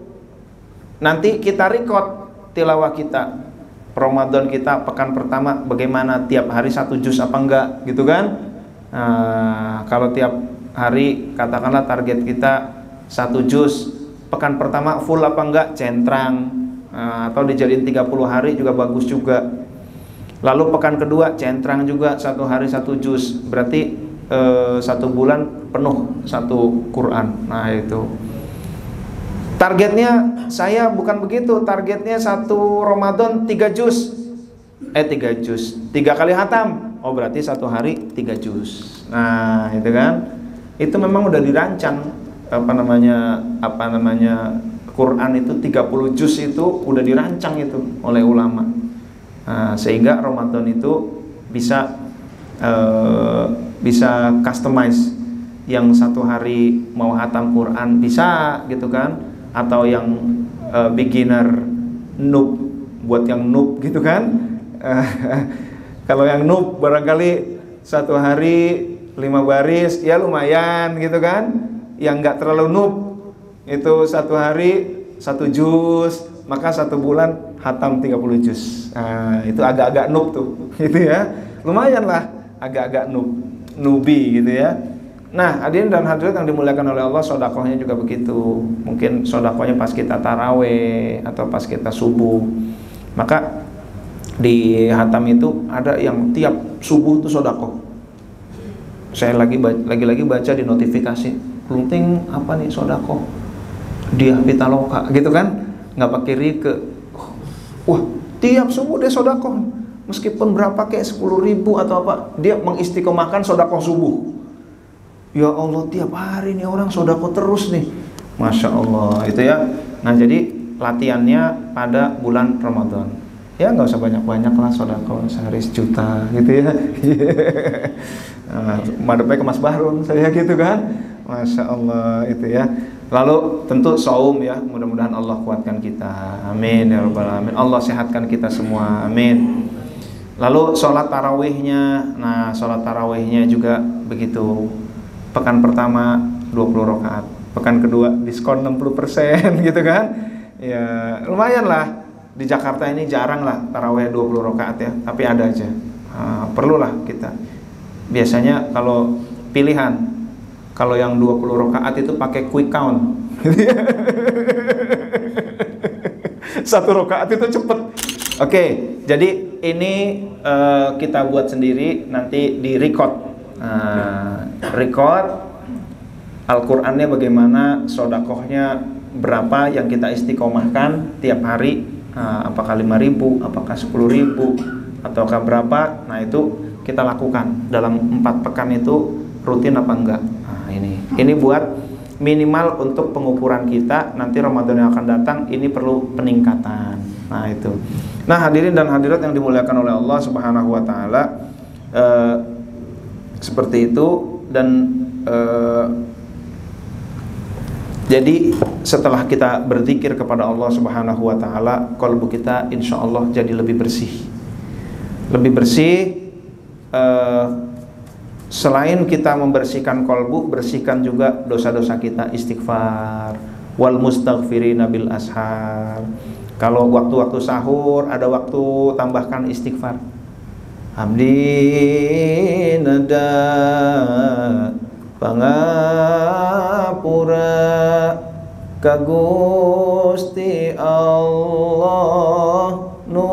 Nanti kita record tilawah kita. Ramadan kita pekan pertama bagaimana, tiap hari 1 juz apa enggak gitu kan. Kalau tiap hari katakanlah target kita 1 juz, pekan pertama full apa enggak, centrang. Atau dijadiin 30 hari juga bagus juga. Lalu pekan kedua centrang juga 1 hari 1 juz, berarti 1 bulan penuh 1 Quran. Nah, itu targetnya. Saya bukan begitu, targetnya 1 Ramadan 3 juz 3 kali hatam. Oh, berarti 1 hari 3 juz. Nah, itu kan, itu memang udah dirancang apa namanya Quran itu 30 juz itu udah dirancang itu oleh ulama. Sehingga Ramadan itu bisa customize, yang 1 hari mau hatam Quran bisa gitu kan, atau yang beginner noob, buat yang noob gitu kan. Kalau yang noob barangkali 1 hari 5 baris ya lumayan gitu kan. Yang nggak terlalu noob itu 1 hari 1 juz, maka 1 bulan hatam 30 juz. Itu agak-agak noob tuh gitu ya. Lumayan lah, agak-agak newbie gitu ya. Nah, hadirin dan hadirat yang dimuliakan oleh Allah, sodakohnya juga begitu. Mungkin sodakohnya pas kita taraweh atau pas kita subuh. Maka di hatam itu ada yang tiap subuh itu sodakoh. Saya lagi baca di notifikasi, penting apa nih sodakoh dia Pitaloka gitu kan, nggak pakai rike. Wah, tiap subuh dia sodakoh, meskipun berapa kayak 10.000 atau apa, dia mengistiqomahkan sodakoh subuh. Ya Allah, tiap hari nih orang sodakoh terus nih, Masya Allah itu ya. Nah, jadi latihannya pada bulan Ramadan. Ya nggak usah banyak-banyak lah sodakoh, sehari 1 juta gitu ya. Madepnya ke Mas Bahrun saya gitu kan, Masya Allah itu ya. Lalu tentu saum ya, mudah-mudahan Allah kuatkan kita, amin ya rabbal alamin. Allah sehatkan kita semua, amin. Lalu sholat tarawihnya, nah sholat tarawihnya juga begitu. Pekan pertama 20 rakaat, pekan kedua diskon 60% gitu kan. Ya lumayan lah. Di Jakarta ini jarang lah tarawih 20 rakaat ya, tapi ada aja. Perlulah kita. Biasanya kalau pilihan, kalau yang 20 rakaat itu pakai quick count. Satu rakaat itu cepet. Oke, jadi ini kita buat sendiri, nanti di record. Record Al-Qur'annya bagaimana, sodakohnya berapa yang kita istiqomahkan tiap hari, apakah 5.000, apakah 10.000, ataukah berapa. Nah itu kita lakukan dalam 4 pekan itu rutin apa enggak. Nah ini buat minimal untuk pengukuran kita nanti Ramadan yang akan datang, ini perlu peningkatan. Nah itu. Nah hadirin dan hadirat yang dimuliakan oleh Allah Subhanahu wa taala, seperti itu. Dan jadi setelah kita berzikir kepada Allah Subhanahu wa taala, kalbu kita insya Allah jadi lebih bersih. Lebih bersih. Selain kita membersihkan kalbu, bersihkan juga dosa-dosa kita, istighfar. Wal mustaghfirina bil ashar. Kalau waktu-waktu sahur ada waktu, tambahkan istighfar. Abdi nada pangapura ka Gusti Allah nu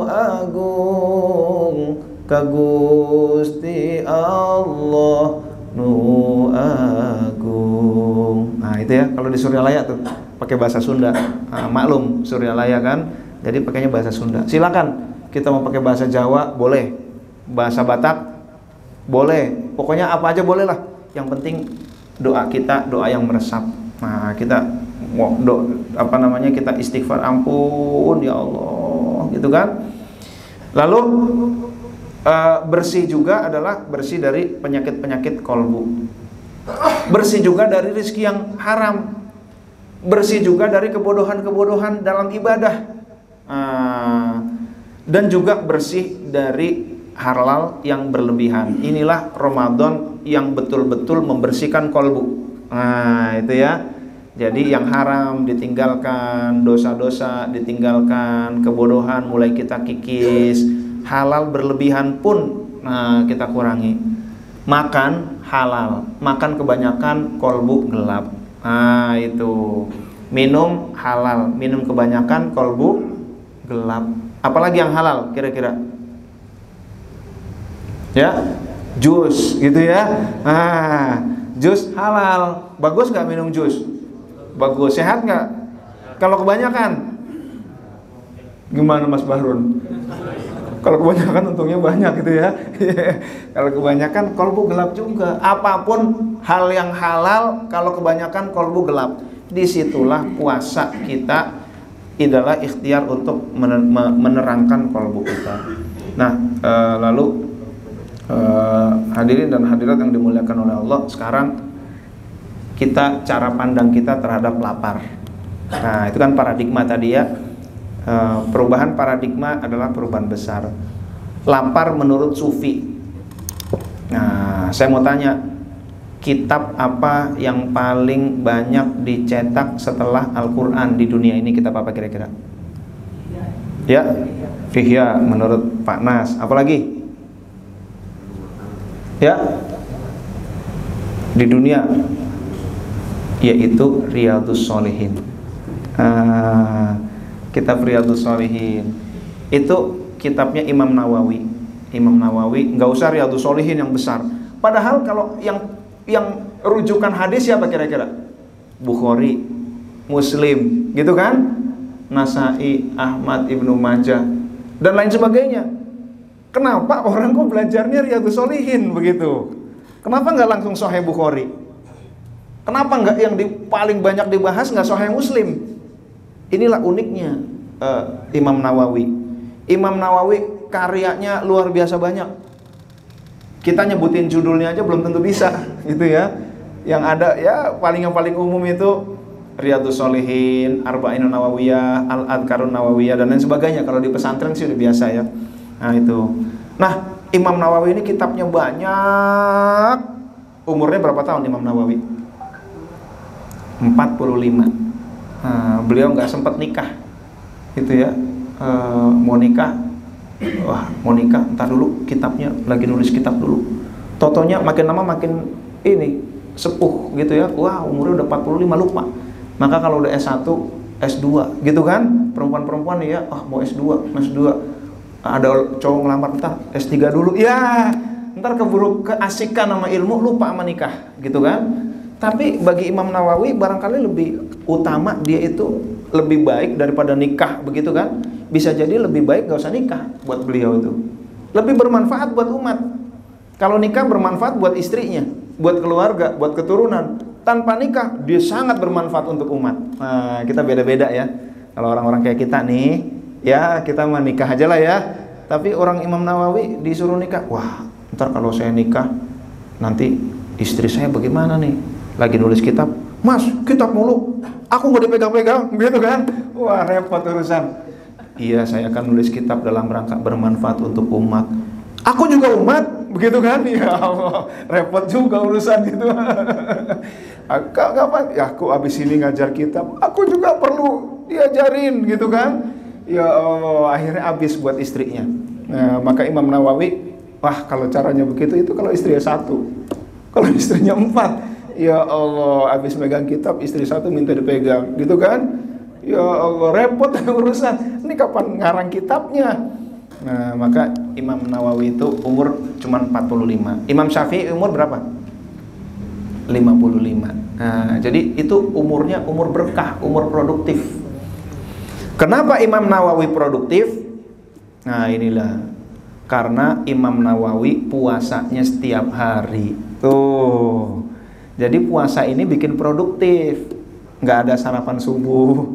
agung, ka Gusti Allah nu agung. Nah itu ya, kalau di Suryalaya tuh pakai bahasa Sunda. Maklum Suryalaya kan, jadi pakainya bahasa Sunda. Silakan kita mau pakai bahasa Jawa boleh, bahasa Batak boleh, pokoknya apa aja boleh lah. Yang penting doa kita doa yang meresap. Nah kita kita istighfar, ampun ya Allah, gitu kan. Lalu bersih juga adalah bersih dari penyakit-penyakit kolbu, bersih juga dari rezeki yang haram, bersih juga dari kebodohan-kebodohan dalam ibadah, dan juga bersih dari halal yang berlebihan. Inilah Ramadan yang betul-betul membersihkan kolbu. Nah itu ya. Jadi yang haram ditinggalkan, dosa-dosa ditinggalkan, kebodohan mulai kita kikis, halal berlebihan pun kita kurangi. Makan halal, makan kebanyakan kolbu gelap. Nah itu. Minum halal, minum kebanyakan kolbu gelap. Apalagi yang halal kira-kira? Ya, jus gitu ya. Jus halal. Bagus nggak minum jus? Bagus. Sehat nggak? Kalau kebanyakan? Gimana Mas Bahrun? Kalau kebanyakan untungnya banyak gitu ya. Kalau kebanyakan kolbu gelap juga. Apapun hal yang halal, kalau kebanyakan kolbu gelap, disitulah puasa kita adalah ikhtiar untuk menerangkan kolbu kita. Nah, lalu hadirin dan hadirat yang dimuliakan oleh Allah, sekarang kita cara pandang kita terhadap lapar. Nah, itu kan paradigma tadi ya. Perubahan paradigma adalah perubahan besar. Lapar menurut Sufi. Nah, saya mau tanya, kitab apa yang paling banyak dicetak setelah Al-Quran di dunia ini? Kitab apa kira-kira? Ya, Fihya menurut Pak Nas. Apalagi? Ya, di dunia, yaitu Riyadhus Shalihin. Kitab Riyadhus Shalihin itu kitabnya Imam Nawawi. Imam Nawawi, nggak usah Riyadhus Shalihin yang besar. Padahal kalau yang rujukan hadis siapa kira-kira? Bukhari, Muslim, gitu kan? Nasai, Ahmad, Ibnu Majah, dan lain sebagainya. Kenapa orang kok belajarnya Riyadhus Shalihin begitu? Kenapa nggak langsung Sahih Bukhari? Kenapa nggak yang paling banyak dibahas nggak Sahih Muslim? Inilah uniknya Imam Nawawi. Imam Nawawi karyanya luar biasa banyak. Kita nyebutin judulnya aja belum tentu bisa, gitu ya. Yang ada ya yang paling umum itu Riyadhus Shalihin, Arba'inun Nawawiyah, Al-Adhkarun Nawawiyah, dan lain sebagainya. Kalau di pesantren sih udah biasa ya. Nah itu. Nah, Imam Nawawi ini kitabnya banyak. Umurnya berapa tahun Imam Nawawi? 45. Beliau nggak sempat nikah, gitu ya. Mau nikah, mau nikah, entar dulu kitabnya, lagi nulis kitab dulu. Totonya makin lama makin ini sepuh gitu ya. Wah, umurnya udah 45, lupa. Maka kalau udah S1, S2 gitu kan, perempuan-perempuan ya, mau S2, ada cowok ngelamar, ntar S3 dulu, ya ntar keburu keasikan sama ilmu, lupa sama nikah gitu kan. Tapi bagi Imam Nawawi barangkali lebih utama, dia itu lebih baik daripada nikah begitu kan. Bisa jadi lebih baik gak usah nikah buat beliau itu, lebih bermanfaat buat umat. Kalau nikah bermanfaat buat istrinya, buat keluarga, buat keturunan. Tanpa nikah dia sangat bermanfaat untuk umat. Nah, kita beda-beda ya. Kalau orang-orang kayak kita nih, ya kita mah nikah aja lah ya. Tapi orang Imam Nawawi disuruh nikah, wah ntar kalau saya nikah nanti istri saya bagaimana nih? Lagi nulis kitab, mas kitab mulu, aku nggak dipegang-pegang, gitu kan? Wah repot urusan. Iya, saya akan nulis kitab dalam rangka bermanfaat untuk umat. Aku juga umat, begitu kan? Ya Allah, repot juga urusan itu. Kapan? Ya aku abis ini ngajar kitab, aku juga perlu diajarin, gitu kan? Ya Allah, akhirnya habis buat istrinya. Nah, maka Imam Nawawi, wah kalau caranya begitu, itu kalau istrinya 1, kalau istrinya 4, ya Allah, habis megang kitab, istri 1 minta dipegang, gitu kan? Ya Allah, repot urusan. Ini kapan ngarang kitabnya? Nah, maka Imam Nawawi itu umur cuma 45. Imam Syafi'i umur berapa? 55. Nah, jadi itu umurnya umur berkah, umur produktif. Kenapa Imam Nawawi produktif? Nah, inilah karena Imam Nawawi puasanya setiap hari. Tuh. Jadi puasa ini bikin produktif. Nggak ada sarapan subuh,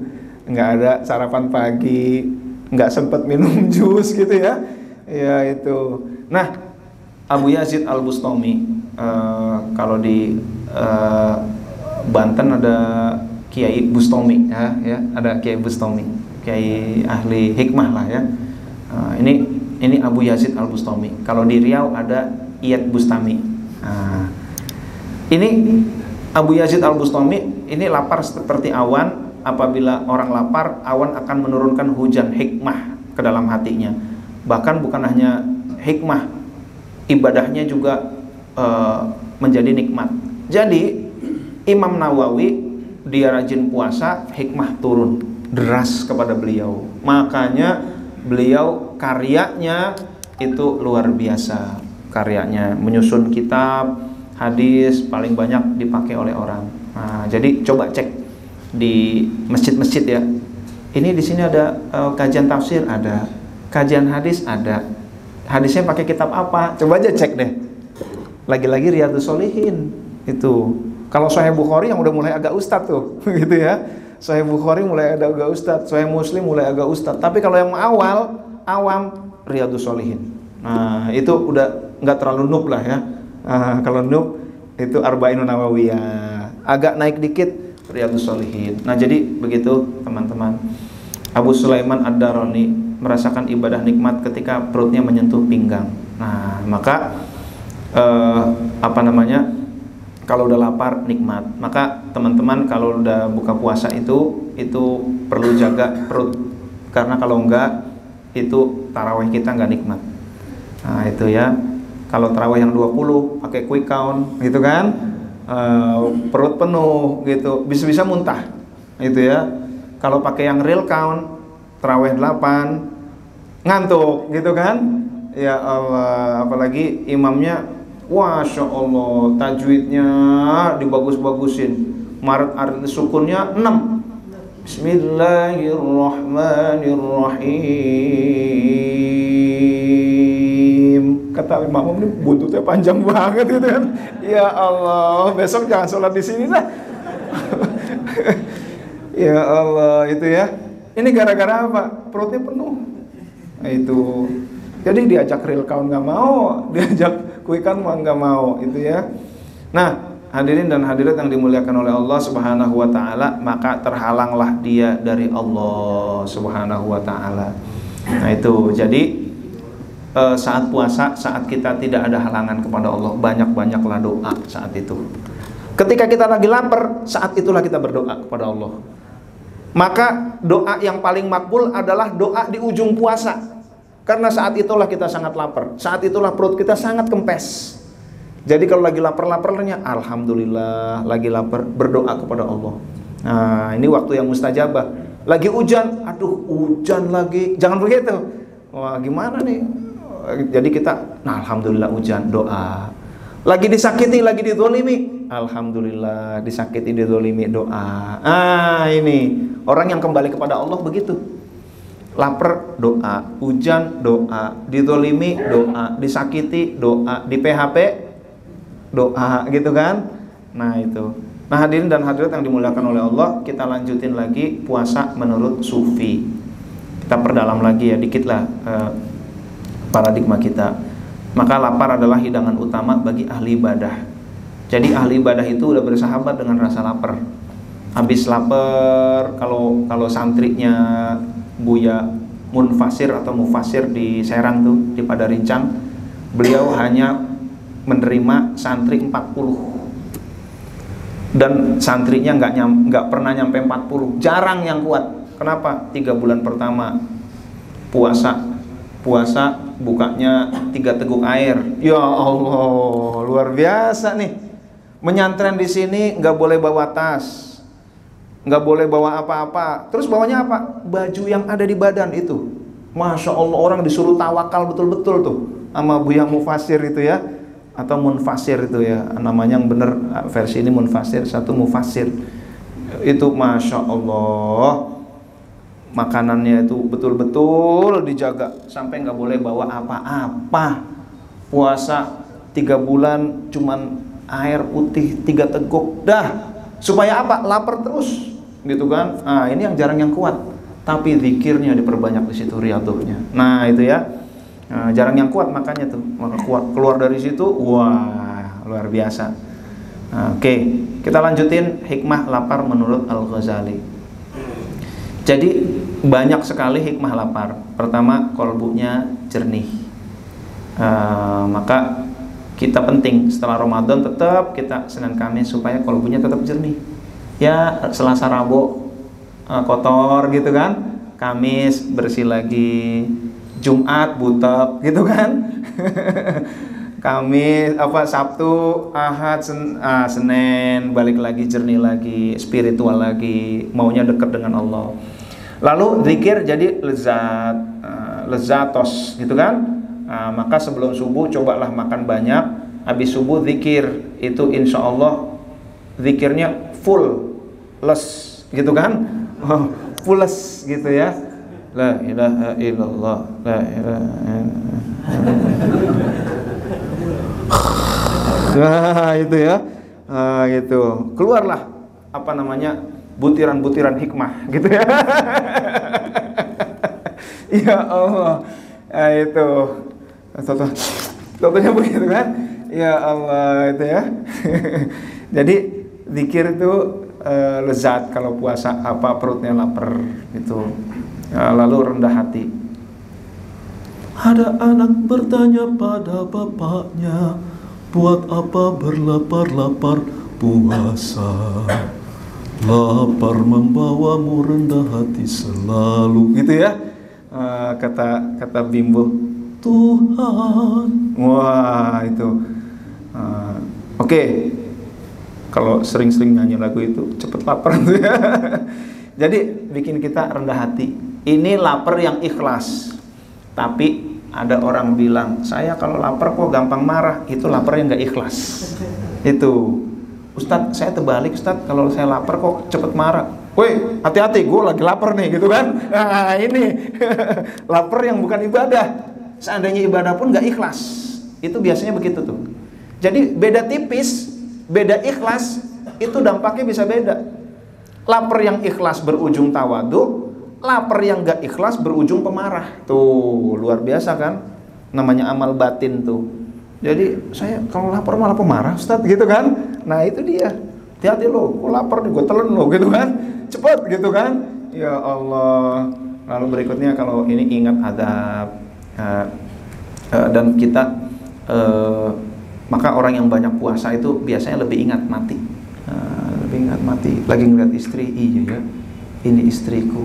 nggak ada sarapan pagi, nggak sempat minum jus gitu ya. Ya itu. Nah, Abu Yazid Al-Bustami, kalau di Banten ada Kiai Bustami ya, ada Kiai Bustami, Kiai ahli hikmah lah ya. Ini Abu Yazid Al-Bustami. Kalau di Riau ada Iyad Bustami. Ini Abu Yazid Al-Bustami ini lapar seperti awan. Apabila orang lapar, awan akan menurunkan hujan hikmah ke dalam hatinya. Bahkan bukan hanya hikmah, ibadahnya juga menjadi nikmat. Jadi Imam Nawawi dia rajin puasa, hikmah turun deras kepada beliau. Makanya beliau karyanya itu luar biasa. Karyanya menyusun kitab, hadis paling banyak dipakai oleh orang. Nah, jadi coba cek di masjid-masjid ya. Ini di sini ada kajian tafsir, ada kajian hadis, ada. Hadisnya pakai kitab apa? Coba aja cek deh. Lagi-lagi Riyadhus Shalihin itu. Kalau Sahih Bukhari yang udah mulai agak ustad tuh, gitu ya. Sahih Bukhari mulai agak ustad, Sahih Muslim mulai agak ustad. Tapi kalau yang awam Riyadhus Shalihin. Nah, itu udah nggak terlalu noob lah ya. Kalau noob itu Arba'inun Nawawiyah. Agak naik dikit Riyadhus Shalihin. Nah, jadi begitu teman-teman. Abu Sulaiman Ad-Darani merasakan ibadah nikmat ketika perutnya menyentuh pinggang. Nah, maka kalau udah lapar nikmat. Maka teman-teman kalau udah buka puasa itu perlu jaga perut. Karena kalau enggak itu tarawih kita enggak nikmat. Nah, itu ya. Kalau tarawih yang 20 pakai quick count gitu kan. Perut penuh gitu, bisa-bisa muntah. Itu ya. Kalau pakai yang real count tarawih 8 ngantuk gitu kan. Ya Allah, apalagi imamnya Masya Allah, tajwidnya dibagus-bagusin, marat sukunnya 6. Bismillahirrahmanirrahim. Kata imam ini buntutnya panjang banget gitu kan. Ya Allah, besok jangan sholat di sini lah. Ya Allah, itu ya. Ini gara-gara apa? Perutnya penuh. Nah, itu. Jadi diajak real count nggak mau, diajak quick count nggak mau, itu ya. Nah, hadirin dan hadirat yang dimuliakan oleh Allah Subhanahu wa taala, maka terhalanglah dia dari Allah Subhanahu wa taala. Nah, itu. Jadi saat puasa, saat kita tidak ada halangan kepada Allah, banyak-banyaklah doa saat itu. Ketika kita lagi lapar, saat itulah kita berdoa kepada Allah. Maka doa yang paling makbul adalah doa di ujung puasa. Karena saat itulah kita sangat lapar, saat itulah perut kita sangat kempes. Jadi kalau lagi lapar-laparnya, alhamdulillah, lagi lapar, berdoa kepada Allah. Nah, ini waktu yang mustajabah. Lagi hujan, aduh hujan lagi, jangan begitu. Wah gimana nih? Jadi kita, nah alhamdulillah hujan, doa. Lagi disakiti, lagi dizolimi, alhamdulillah disakiti, dizolimi, doa. Ini orang yang kembali kepada Allah begitu. Lapar, doa. Hujan, doa. Dizolimi, doa. Disakiti, doa. Di PHP, doa, gitu kan? Nah itu. Nah hadirin dan hadirat yang dimuliakan oleh Allah, kita lanjutin lagi puasa menurut Sufi. Kita perdalam lagi ya dikit lah paradigma kita. Maka lapar adalah hidangan utama bagi ahli ibadah. Jadi ahli ibadah itu udah bersahabat dengan rasa lapar. Habis lapar, kalau santrinya Buya Munfasir atau Mufasir di Serang tuh, di Padarincang, beliau hanya menerima santri 40. Dan santrinya nggak pernah nyampe 40, jarang yang kuat. Kenapa? 3 bulan pertama puasa bukanya 3 teguk air. Ya Allah, luar biasa nih. Menyantren di sini nggak boleh bawa tas, nggak boleh bawa apa-apa. Terus bawanya apa? Baju yang ada di badan itu. Masya Allah, orang disuruh tawakal betul-betul tuh sama Buya Mufasir itu ya, atau Munfasir itu ya, namanya yang bener versi ini Munfasir, satu Mufasir. Itu Masya Allah, makanannya itu betul-betul dijaga sampai nggak boleh bawa apa-apa. Puasa 3 bulan cuman air putih 3 teguk dah. Supaya apa? Lapar terus, gitu kan? Nah ini yang jarang yang kuat. Tapi zikirnya diperbanyak di situ, riyadhahnya. Nah itu ya, nah, jarang yang kuat makanya tuh. Maka kuat keluar dari situ, wah luar biasa. Nah, oke, kita lanjutin hikmah lapar menurut Al-Ghazali. Jadi banyak sekali hikmah lapar. Pertama, kolbunya jernih. Maka kita penting setelah Ramadan tetap kita Senin Kamis supaya kolbunya tetap jernih. Ya Selasa Rabu kotor gitu kan, Kamis bersih lagi, Jumat butek gitu kan. Kamis Sabtu, Ahad, Senin balik lagi jernih lagi, spiritual lagi, maunya dekat dengan Allah. Lalu zikir jadi lezatos gitu kan. Maka sebelum subuh cobalah makan banyak, habis subuh zikir, itu insya Allah zikirnya full les gitu kan. Fulles gitu ya. La ilaha illallah, la ilaha nah itu ya, gitu. Keluarlah apa namanya, butiran-butiran hikmah gitu ya. Ya Allah, itu contohnya begitu kan. Ya Allah itu ya. Jadi zikir itu lezat kalau puasa, apa perutnya lapar gitu. Lalu rendah hati. Ada anak bertanya pada bapaknya, buat apa berlapar-lapar puasa? Lapar membawamu rendah hati selalu, gitu ya. Kata Bimbo, Tuhan. Wah itu. Oke. Kalau sering-sering nyanyi lagu itu cepet lapar tuh ya. Jadi bikin kita rendah hati. Ini lapar yang ikhlas. Tapi ada orang bilang, saya kalau lapar kok gampang marah. Itu lapar yang gak ikhlas. Itu. Ustadz, saya terbalik Ustadz, kalau saya lapar kok cepet marah. Woi, hati-hati, gue lagi lapar nih, gitu kan. Nah ini lapar yang bukan ibadah. Seandainya ibadah pun gak ikhlas. Itu biasanya begitu tuh. Jadi beda tipis, beda ikhlas, itu dampaknya bisa beda. Lapar yang ikhlas berujung tawadu, lapar yang gak ikhlas berujung pemarah. Tuh, luar biasa kan. Namanya amal batin tuh. Jadi saya kalau lapar malah pemarah Ustadz, gitu kan. Nah itu dia, hati-hati lo, gue lapar nih, gue telan lo, gitu kan. Cepet gitu kan. Ya Allah. Lalu berikutnya kalau ini ingat adab, dan kita maka orang yang banyak puasa itu biasanya lebih ingat mati. Lebih ingat mati. Lagi ngeliat istri, iya ya, ini istriku.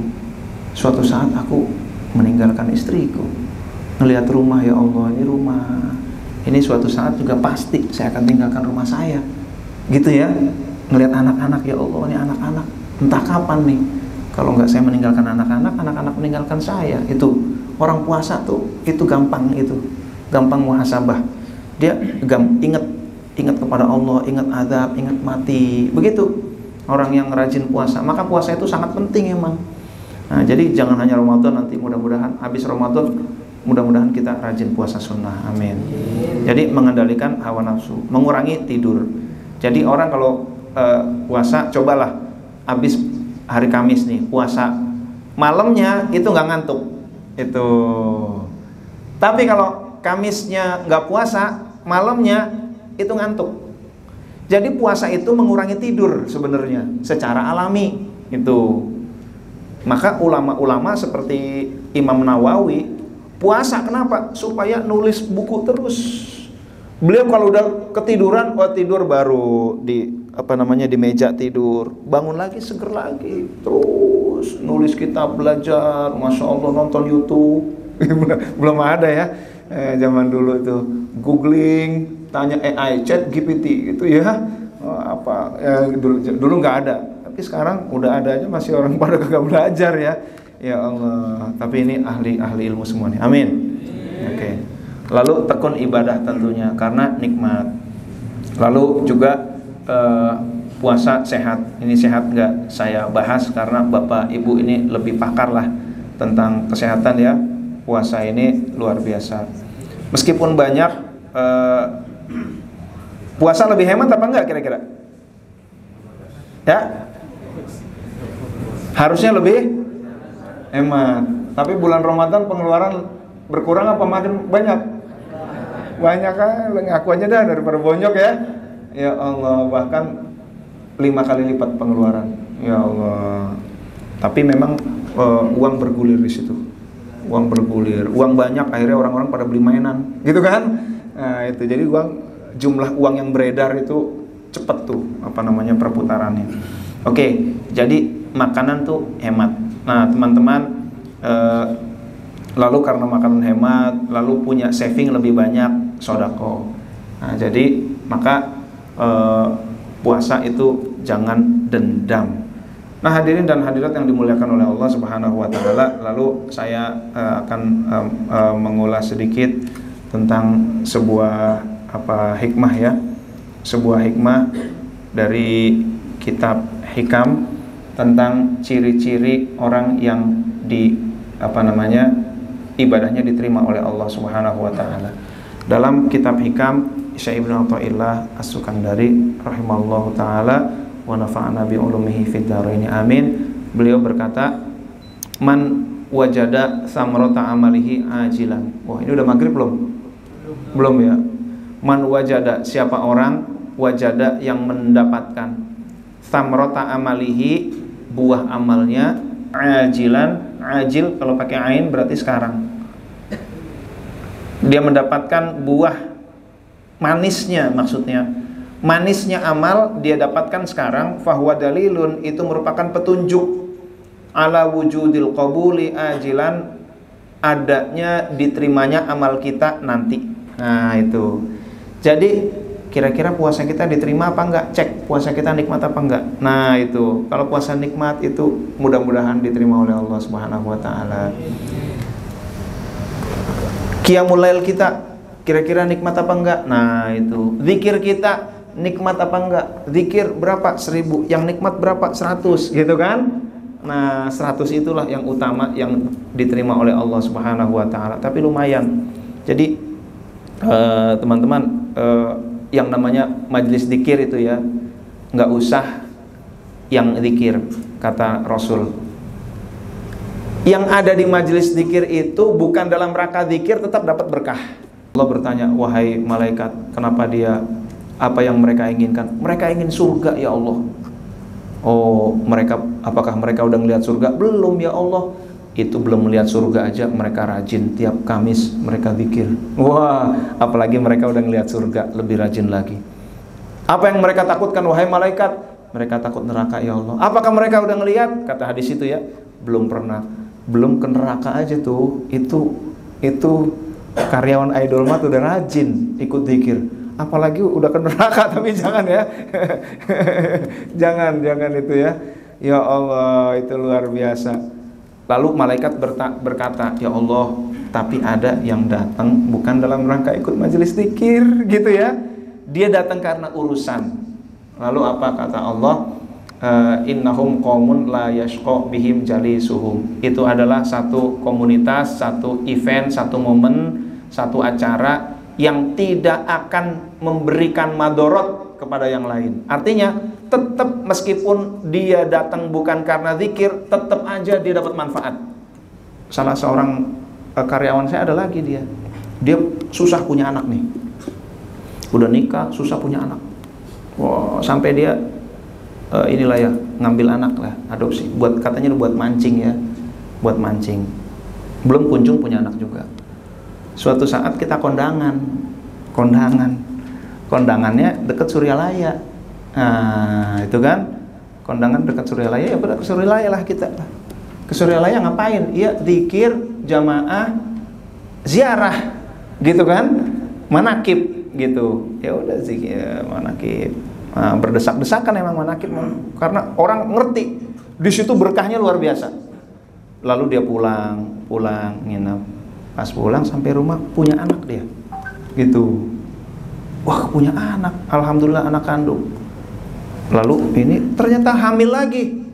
Suatu saat aku meninggalkan istriku. Ngelihat rumah, ya Allah, ini rumah. Ini suatu saat juga pasti saya akan tinggalkan rumah saya. Gitu ya. Ngelihat anak-anak, ya Allah, ini anak-anak. Entah kapan nih. Kalau nggak saya meninggalkan anak-anak, anak-anak meninggalkan saya. Itu orang puasa tuh itu gampang muhasabah. Dia ingat kepada Allah, ingat azab, ingat mati. Begitu orang yang rajin puasa. Maka puasa itu sangat penting emang. Nah, jadi jangan hanya Ramadan, nanti mudah-mudahan habis Ramadan mudah-mudahan kita rajin puasa sunnah. Amin. Jadi mengendalikan hawa nafsu, mengurangi tidur. Jadi orang kalau puasa, cobalah habis hari Kamis nih puasa, malamnya itu nggak ngantuk itu. Tapi kalau Kamisnya nggak puasa, malamnya itu ngantuk. Jadi puasa itu mengurangi tidur sebenarnya secara alami itu. Maka ulama-ulama seperti Imam Nawawi puasa kenapa? Supaya nulis buku terus. Beliau kalau udah ketiduran, tidur baru di di meja tidur, bangun lagi seger lagi, terus nulis kitab, belajar, masya Allah, nonton YouTube. Belum ada ya zaman dulu itu googling, tanya AI, chat GPT gitu ya. Dulu nggak ada, tapi sekarang udah ada aja, masih orang pada kagak belajar ya. Ya Allah, tapi ini ahli ilmu semua nih. Amin. Oke. Lalu tekun ibadah tentunya karena nikmat. Lalu juga puasa sehat. Ini sehat nggak saya bahas karena Bapak Ibu ini lebih pakar lah tentang kesehatan ya. Puasa ini luar biasa. Meskipun banyak puasa lebih hemat apa enggak kira-kira? Ya? Harusnya lebih hemat. Tapi bulan Ramadan pengeluaran berkurang apa makin banyak? Banyak kan? Ngaku aja dah daripada bonyok ya. Ya Allah, bahkan 5 kali lipat pengeluaran. Ya Allah. Tapi memang uang bergulir di situ. Uang bergulir, uang banyak, akhirnya orang-orang pada beli mainan, gitu kan? Nah, itu jadi jumlah uang yang beredar itu cepet tuh, perputarannya. Oke, jadi makanan tuh hemat. Nah, teman-teman, lalu karena makanan hemat, lalu punya saving lebih banyak, sodako. Nah, jadi maka puasa itu jangan dendam. Nah, hadirin dan hadirat yang dimuliakan oleh Allah Subhanahu wa taala, lalu saya akan mengulas sedikit tentang sebuah hikmah ya. Sebuah hikmah dari kitab Hikam tentang ciri-ciri orang yang ibadahnya diterima oleh Allah Subhanahu wa taala. Dalam kitab Hikam Syekh Ibnu Athaillah As-Sukandari rahimallahu taala wa nafa'ana bi ulumihi fid dharain amin. Beliau berkata, man wajada samrata amalihi ajilan. Wah, ini udah maghrib belum? Belum ya. Man wajada, siapa orang wajada yang mendapatkan samrata amalihi, buah amalnya, ajilan, ajil kalau pakai ain berarti sekarang. Dia mendapatkan buah manisnya, maksudnya manisnya amal dia dapatkan sekarang, fahuwa dalilun, itu merupakan petunjuk ala wujudil qabuli ajilan, adanya diterimanya amal kita nanti. Nah, itu. Jadi kira-kira puasa kita diterima apa enggak? Cek puasa kita nikmat apa enggak. Nah, itu. Kalau puasa nikmat itu mudah-mudahan diterima oleh Allah Subhanahu wa taala. Qiyamul lail kita kira-kira nikmat apa enggak? Nah, itu. Zikir kita nikmat apa enggak? Zikir berapa? 1000. Yang nikmat berapa? 100, gitu kan? Nah, 100 itulah yang utama yang diterima oleh Allah Subhanahu wa taala. Tapi lumayan. Jadi teman-teman, yang namanya majelis zikir itu ya, enggak usah yang zikir, kata Rasul. Yang ada di majelis zikir itu bukan dalam rangka zikir tetap dapat berkah. Allah bertanya, wahai malaikat, kenapa dia, apa yang mereka inginkan? Mereka ingin surga ya Allah. Oh, apakah mereka udah ngelihat surga? Belum ya Allah. Itu belum melihat surga aja mereka rajin, tiap Kamis mereka zikir. Wah, apalagi mereka udah ngelihat surga, lebih rajin lagi. Apa yang mereka takutkan wahai malaikat? Mereka takut neraka ya Allah. Apakah mereka udah ngelihat? Kata hadis itu ya, belum pernah. Belum ke neraka aja tuh. Itu karyawan idol mah udah rajin ikut zikir. Apalagi udah ke neraka, tapi jangan ya. jangan itu ya. Ya Allah, itu luar biasa. Lalu malaikat berkata, ya Allah, tapi ada yang datang bukan dalam rangka ikut majelis zikir gitu ya. Dia datang karena urusan. Lalu apa kata Allah? Innahum qaumun la yashqa bihim jalisuhum. Itu adalah satu komunitas, satu event, satu momen, satu acara yang tidak akan memberikan madorot kepada yang lain. Artinya tetap meskipun dia datang bukan karena zikir, tetap aja dia dapat manfaat. Salah seorang karyawan saya ada lagi, dia susah punya anak nih, udah nikah susah punya anak. Wow, sampai dia inilah ya, ngambil anak lah, adopsi, katanya buat mancing ya, buat mancing. Belum kunjung punya anak juga. Suatu saat kita kondangannya deket Suryalaya. Nah, itu kan kondangan dekat Suryalaya, ya pada ke Suryalaya lah kita. Ke Suryalaya ngapain? Ya zikir, jamaah, ziarah, gitu kan? Manakib gitu. Ya udah zikir, manakib. Nah, berdesak-desakan emang manakib, karena orang ngerti di situ berkahnya luar biasa. Lalu dia pulang nginep. Pas pulang sampai rumah punya anak dia, gitu. Wah, punya anak, alhamdulillah anak kandung. Lalu ini ternyata hamil lagi.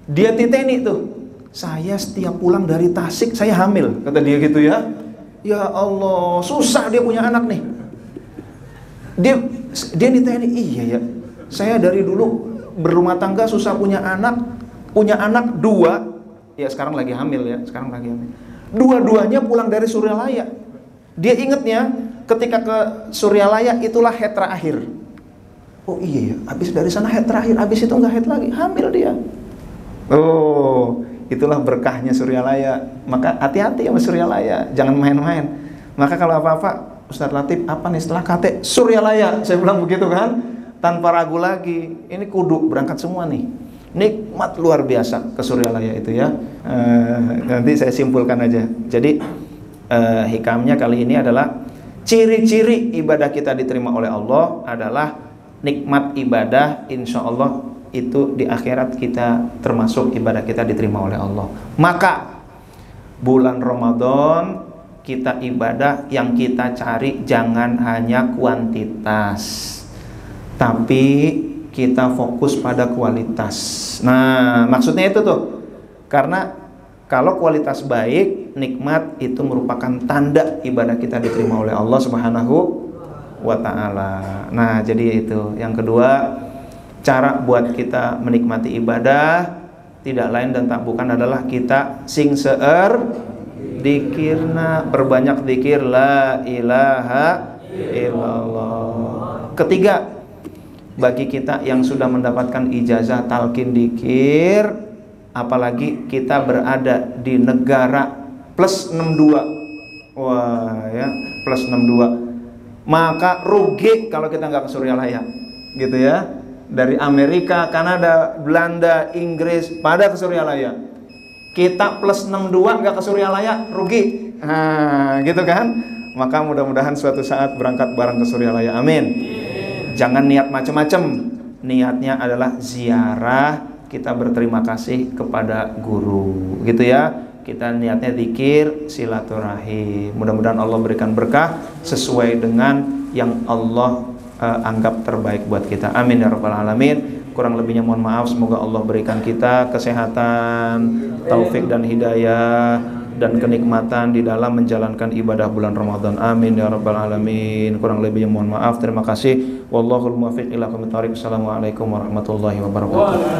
Dia titeni tuh, saya setiap pulang dari Tasik saya hamil, kata dia gitu ya. Ya Allah, susah dia punya anak nih. Dia niteni, iya ya, saya dari dulu berumah tangga susah punya anak 2, ya sekarang lagi hamil ya, dua-duanya pulang dari Suryalaya. Dia ingetnya ketika ke Suryalaya itulah haid terakhir. Oh iya ya, habis dari sana haid terakhir, habis itu nggak haid lagi, hamil dia. Oh, itulah berkahnya Suryalaya. Maka hati-hati sama Suryalaya, jangan main-main. Maka kalau apa-apa, Ustadz Latif, apa nih setelah KT? Suryalaya, saya bilang begitu kan, tanpa ragu lagi. Ini kudu berangkat semua nih. Nikmat luar biasa ke Suryalaya itu ya. Nanti saya simpulkan aja. Jadi hikamnya kali ini adalah ciri-ciri ibadah kita diterima oleh Allah adalah nikmat ibadah, insya Allah itu di akhirat kita termasuk ibadah kita diterima oleh Allah. Maka bulan Ramadan kita ibadah, yang kita cari jangan hanya kuantitas, tapi kita fokus pada kualitas. Nah, maksudnya itu tuh, karena kalau kualitas baik, nikmat itu merupakan tanda ibadah kita diterima oleh Allah Subhanahu wa ta'ala. Nah, jadi itu. Yang kedua, cara buat kita menikmati ibadah tidak lain dan tak bukan adalah kita sing seueur dikirna, berbanyak dikir la ilaha illallah. Ketiga, bagi kita yang sudah mendapatkan ijazah talqin dikir, apalagi kita berada di negara plus 62, wah ya, plus 62, maka rugi kalau kita nggak ke Suryalaya, gitu ya. Dari Amerika, Kanada, Belanda, Inggris pada ke Suryalaya, kita plus 62 nggak ke Suryalaya, rugi. Nah, gitu kan. Maka mudah-mudahan suatu saat berangkat bareng ke Suryalaya, amin. Jangan niat macam-macam, niatnya adalah ziarah, kita berterima kasih kepada guru, gitu ya. Kita niatnya zikir, silaturahim. Mudah-mudahan Allah berikan berkah sesuai dengan yang Allah anggap terbaik buat kita. Amin ya rabbal alamin. Kurang lebihnya mohon maaf. Semoga Allah berikan kita kesehatan, taufik dan hidayah, dan kenikmatan di dalam menjalankan ibadah bulan Ramadan. Amin ya rabbal alamin. Kurang lebihnya mohon maaf. Terima kasih. Wallahul muwaffiq ila aqwamit thoriq. Assalamualaikum warahmatullahi wabarakatuh.